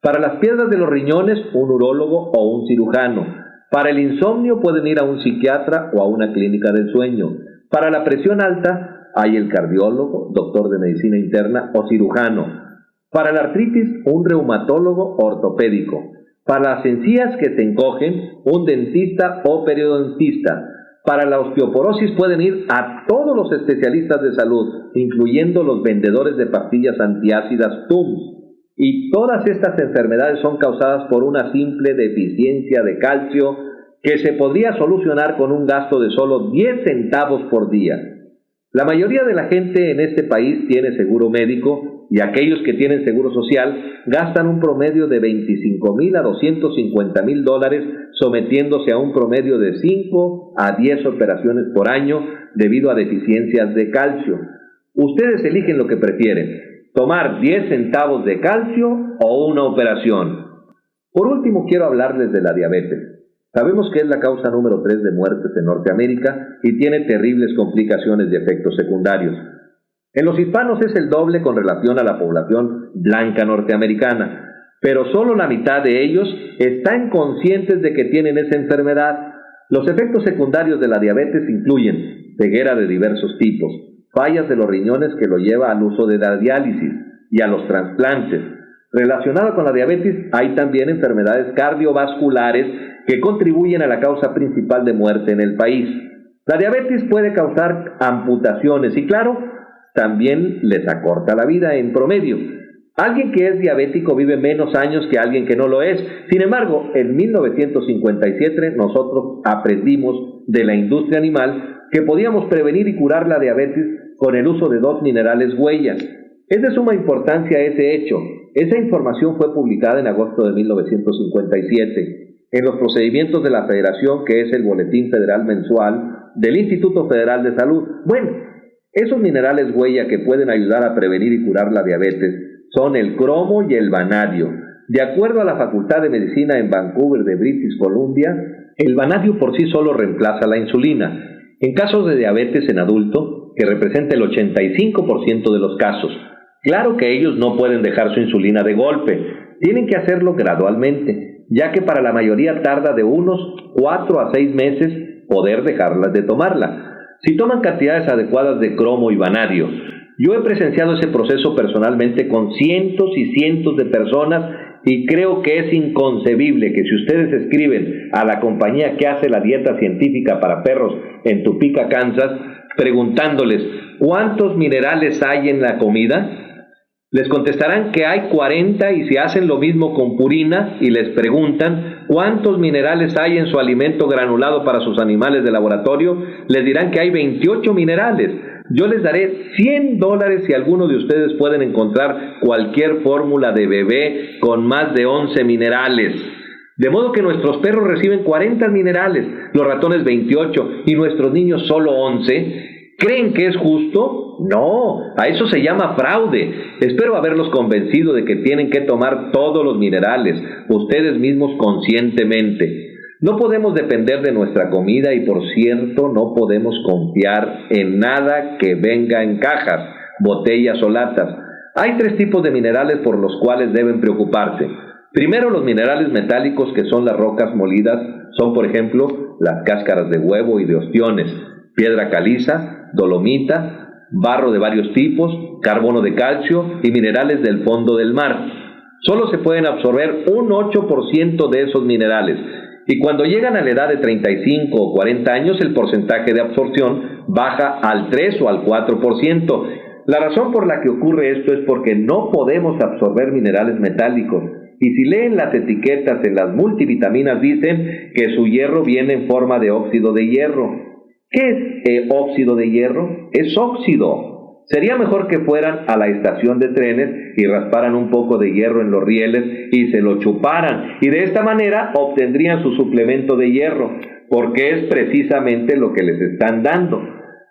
B: Para las piedras de los riñones, un urólogo o un cirujano. Para el insomnio pueden ir a un psiquiatra o a una clínica del sueño. Para la presión alta hay el cardiólogo, doctor de medicina interna o cirujano. Para la artritis, un reumatólogo ortopédico. Para las encías que se encogen, un dentista o periodontista. Para la osteoporosis pueden ir a todos los especialistas de salud, incluyendo los vendedores de pastillas antiácidas TUMS. Y todas estas enfermedades son causadas por una simple deficiencia de calcio que se podría solucionar con un gasto de solo 10 centavos por día. La mayoría de la gente en este país tiene seguro médico y aquellos que tienen seguro social gastan un promedio de $25,000 a $250,000 sometiéndose a un promedio de 5 a 10 operaciones por año debido a deficiencias de calcio. Ustedes eligen lo que prefieren, tomar 10 centavos de calcio o una operación. Por último, quiero hablarles de la diabetes. Sabemos que es la causa número 3 de muertes en Norteamérica y tiene terribles complicaciones y efectos secundarios. En los hispanos es el doble con relación a la población blanca norteamericana, pero solo la mitad de ellos están conscientes de que tienen esa enfermedad. Los efectos secundarios de la diabetes incluyen ceguera de diversos tipos, fallas de los riñones que lo lleva al uso de la diálisis y a los trasplantes. Relacionado con la diabetes hay también enfermedades cardiovasculares que contribuyen a la causa principal de muerte en el país. La diabetes puede causar amputaciones y claro, también les acorta la vida en promedio. Alguien que es diabético vive menos años que alguien que no lo es. Sin embargo, en 1957 nosotros aprendimos de la industria animal que podíamos prevenir y curar la diabetes con el uso de 2 minerales huella. Es de suma importancia ese hecho. Esa información fue publicada en agosto de 1957 en los procedimientos de la Federación, que es el Boletín Federal Mensual del Instituto Federal de Salud. Bueno, esos minerales huella que pueden ayudar a prevenir y curar la diabetes son el cromo y el vanadio. De acuerdo a la Facultad de Medicina en Vancouver de British Columbia, el vanadio por sí solo reemplaza la insulina. En casos de diabetes en adulto, que representa el 85% de los casos, claro que ellos no pueden dejar su insulina de golpe, tienen que hacerlo gradualmente, ya que para la mayoría tarda de unos 4 a 6 meses poder dejarlas de tomarla. Si toman cantidades adecuadas de cromo y vanadio, yo he presenciado ese proceso personalmente con cientos y cientos de personas y creo que es inconcebible que si ustedes escriben a la compañía que hace la dieta científica para perros en Topeka, Kansas, preguntándoles ¿cuántos minerales hay en la comida?, les contestarán que hay 40 y si hacen lo mismo con purina y les preguntan cuántos minerales hay en su alimento granulado para sus animales de laboratorio, les dirán que hay 28 minerales. Yo les daré $100 si alguno de ustedes pueden encontrar cualquier fórmula de bebé con más de 11 minerales. De modo que nuestros perros reciben 40 minerales, los ratones 28 y nuestros niños solo 11. ¿Creen que es justo? No, a eso se llama fraude. Espero haberlos convencido de que tienen que tomar todos los minerales, ustedes mismos conscientemente. No podemos depender de nuestra comida y, por cierto, no podemos confiar en nada que venga en cajas, botellas o latas. Hay 3 tipos de minerales por los cuales deben preocuparse. Primero, los minerales metálicos, que son las rocas molidas, son por ejemplo las cáscaras de huevo y de ostiones, piedra caliza, dolomita, barro de varios tipos, carbono de calcio y minerales del fondo del mar. Solo se pueden absorber un 8% de esos minerales y cuando llegan a la edad de 35 o 40 años el porcentaje de absorción baja al 3 o al 4%. La razón por la que ocurre esto es porque no podemos absorber minerales metálicos. Y si leen las etiquetas en las multivitaminas dicen que su hierro viene en forma de óxido de hierro. ¿Qué es óxido de hierro? Es óxido. Sería mejor que fueran a la estación de trenes y rasparan un poco de hierro en los rieles y se lo chuparan. Y de esta manera obtendrían su suplemento de hierro, porque es precisamente lo que les están dando.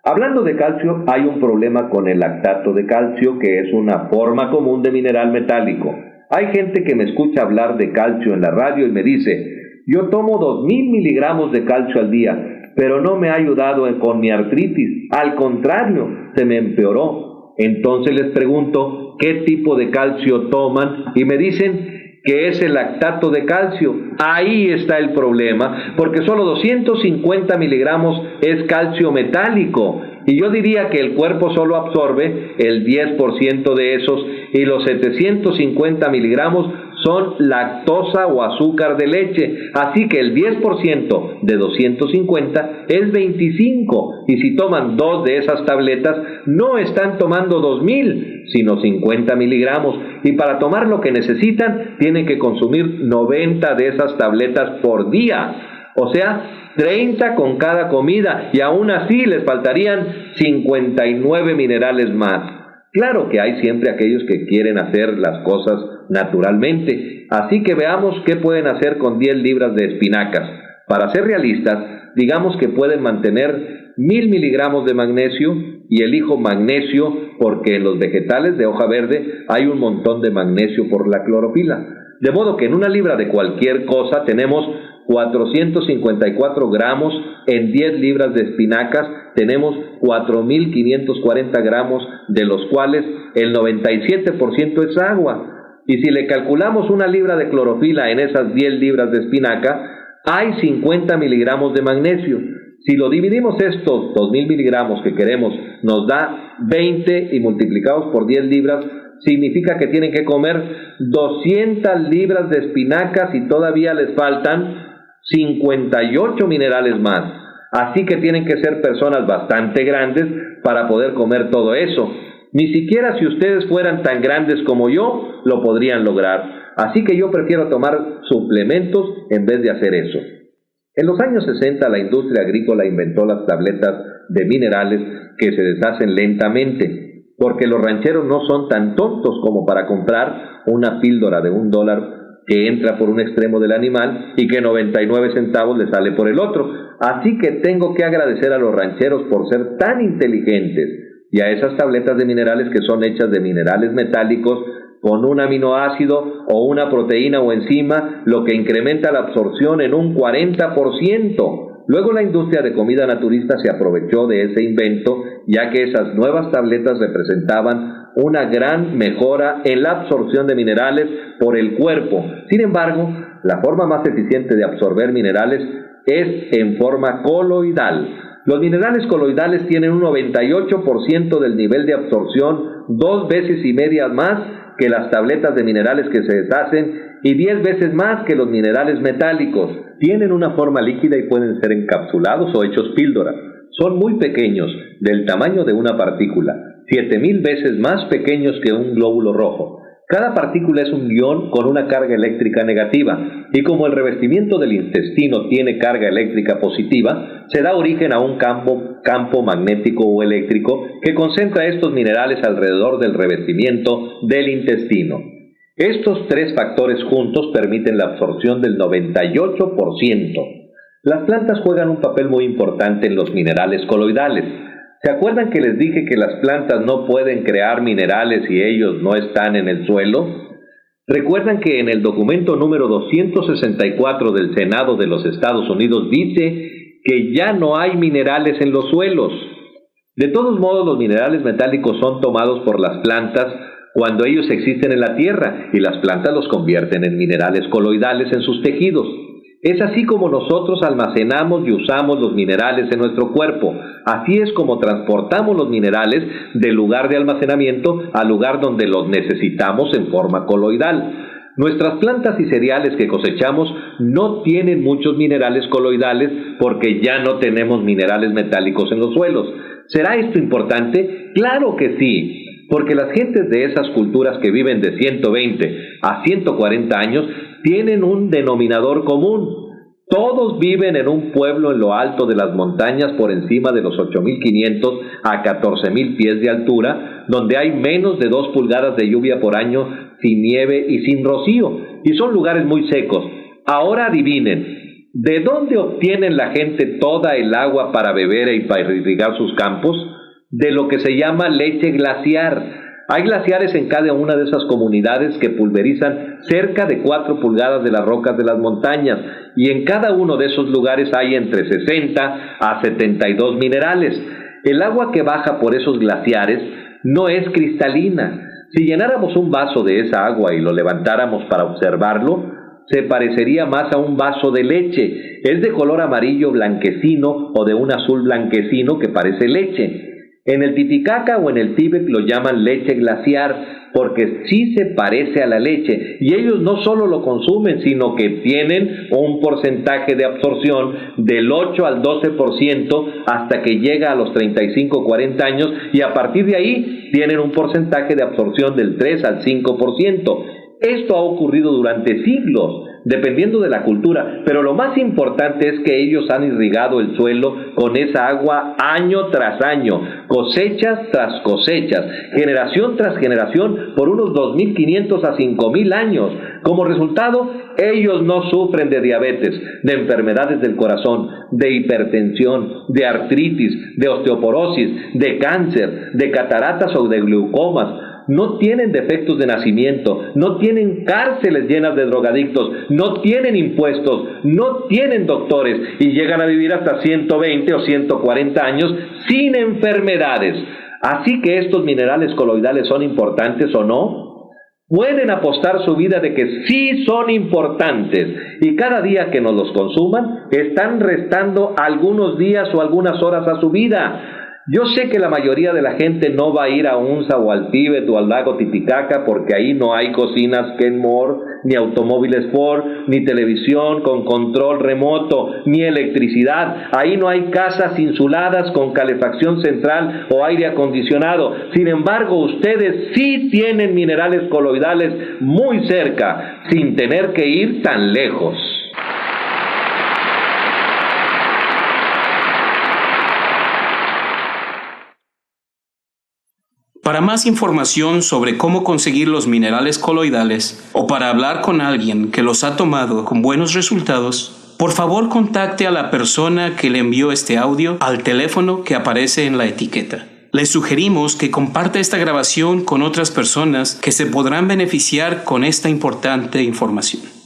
B: Hablando de calcio, hay un problema con el lactato de calcio, que es una forma común de mineral metálico. Hay gente que me escucha hablar de calcio en la radio y me dice, yo tomo 2,000 miligramos de calcio al día, pero no me ha ayudado con mi artritis, al contrario, se me empeoró. Entonces les pregunto qué tipo de calcio toman y me dicen que es el lactato de calcio. Ahí está el problema, porque solo 250 miligramos es calcio metálico, y yo diría que el cuerpo solo absorbe el 10% de esos, y los 750 miligramos son lactosa o azúcar de leche, así que el 10% de 250 es 25, y si toman 2 de esas tabletas, no están tomando 2000, sino 50 miligramos, y para tomar lo que necesitan, tienen que consumir 90 de esas tabletas por día, o sea, 30 con cada comida, y aún así les faltarían 59 minerales más. Claro que hay siempre aquellos que quieren hacer las cosas naturalmente, así que veamos qué pueden hacer con 10 libras de espinacas. Para ser realistas, digamos que pueden mantener 1000 miligramos de magnesio, y elijo magnesio porque en los vegetales de hoja verde hay un montón de magnesio por la clorofila. De modo que en una libra de cualquier cosa tenemos 454 gramos, en 10 libras de espinacas tenemos 4.540 gramos, de los cuales el 97% es agua. Y si le calculamos una libra de clorofila en esas 10 libras de espinaca, hay 50 miligramos de magnesio. Si lo dividimos estos 2.000 miligramos que queremos, nos da 20, y multiplicados por 10 libras, significa que tienen que comer 200 libras de espinacas y todavía les faltan 58 minerales más. Así que tienen que ser personas bastante grandes para poder comer todo eso. Ni siquiera si ustedes fueran tan grandes como yo, lo podrían lograr. Así que yo prefiero tomar suplementos en vez de hacer eso. En los años 60 la industria agrícola inventó las tabletas de minerales que se deshacen lentamente, porque los rancheros no son tan tontos como para comprar una píldora de $1 que entra por un extremo del animal y que 99 centavos le sale por el otro. Así que tengo que agradecer a los rancheros por ser tan inteligentes, y a esas tabletas de minerales que son hechas de minerales metálicos con un aminoácido o una proteína o enzima, lo que incrementa la absorción en un 40%. Luego la industria de comida naturista se aprovechó de ese invento, ya que esas nuevas tabletas representaban una gran mejora en la absorción de minerales por el cuerpo. Sin embargo, la forma más eficiente de absorber minerales es en forma coloidal. Los minerales coloidales tienen un 98% del nivel de absorción, 2 veces y media más que las tabletas de minerales que se deshacen, y 10 veces más que los minerales metálicos. Tienen una forma líquida y pueden ser encapsulados o hechos píldora. Son muy pequeños, del tamaño de una partícula, 7000 veces más pequeños que un glóbulo rojo. Cada partícula es un ion con una carga eléctrica negativa, y como el revestimiento del intestino tiene carga eléctrica positiva, se da origen a un campo magnético o eléctrico que concentra estos minerales alrededor del revestimiento del intestino. Estos 3 factores juntos permiten la absorción del 98%. Las plantas juegan un papel muy importante en los minerales coloidales. ¿Se acuerdan que les dije que las plantas no pueden crear minerales si ellos no están en el suelo? ¿Recuerdan que en el documento número 264 del Senado de los Estados Unidos dice que ya no hay minerales en los suelos? De todos modos, los minerales metálicos son tomados por las plantas cuando ellos existen en la tierra, y las plantas los convierten en minerales coloidales en sus tejidos. Es así como nosotros almacenamos y usamos los minerales en nuestro cuerpo. Así es como transportamos los minerales del lugar de almacenamiento al lugar donde los necesitamos en forma coloidal. Nuestras plantas y cereales que cosechamos no tienen muchos minerales coloidales porque ya no tenemos minerales metálicos en los suelos. ¿Será esto importante? ¡Claro que sí! Porque las gentes de esas culturas que viven de 120 a 140 años tienen un denominador común. Todos viven en un pueblo en lo alto de las montañas por encima de los 8.500 a 14.000 pies de altura, donde hay menos de 2 pulgadas de lluvia por año, sin nieve y sin rocío, y son lugares muy secos. Ahora adivinen, ¿de dónde obtienen la gente toda el agua para beber y para irrigar sus campos? De lo que se llama leche glaciar. Hay glaciares en cada una de esas comunidades que pulverizan cerca de 4 pulgadas de las rocas de las montañas, y en cada uno de esos lugares hay entre 60 a 72 minerales. El agua que baja por esos glaciares no es cristalina. Si llenáramos un vaso de esa agua y lo levantáramos para observarlo, se parecería más a un vaso de leche. Es de color amarillo blanquecino o de un azul blanquecino que parece leche. En el Titicaca o en el Tíbet lo llaman leche glaciar, porque sí se parece a la leche, y ellos no solo lo consumen, sino que tienen un porcentaje de absorción del 8 al 12% hasta que llega a los 35 o 40 años, y a partir de ahí tienen un porcentaje de absorción del 3 al 5%. Esto ha ocurrido durante siglos, dependiendo de la cultura, pero lo más importante es que ellos han irrigado el suelo con esa agua año tras año, cosechas tras cosechas, generación tras generación, por unos 2.500 a 5.000 años. Como resultado, ellos no sufren de diabetes, de enfermedades del corazón, de hipertensión, de artritis, de osteoporosis, de cáncer, de cataratas o de glaucomas. No tienen defectos de nacimiento, no tienen cárceles llenas de drogadictos, no tienen impuestos, no tienen doctores y llegan a vivir hasta 120 o 140 años sin enfermedades. Así que estos minerales coloidales son importantes o no. Pueden apostar su vida de que sí son importantes, y cada día que nos los consuman están restando algunos días o algunas horas a su vida. Yo sé que la mayoría de la gente no va a ir a UNZA o al Tíbet o al lago Titicaca porque ahí no hay cocinas Kenmore, ni automóviles Ford, ni televisión con control remoto, ni electricidad. Ahí no hay casas insuladas con calefacción central o aire acondicionado. Sin embargo, ustedes sí tienen minerales coloidales muy cerca, sin tener que ir tan lejos.
A: Para más información sobre cómo conseguir los minerales coloidales o para hablar con alguien que los ha tomado con buenos resultados, por favor contacte a la persona que le envió este audio al teléfono que aparece en la etiqueta. Les sugerimos que comparta esta grabación con otras personas que se podrán beneficiar con esta importante información.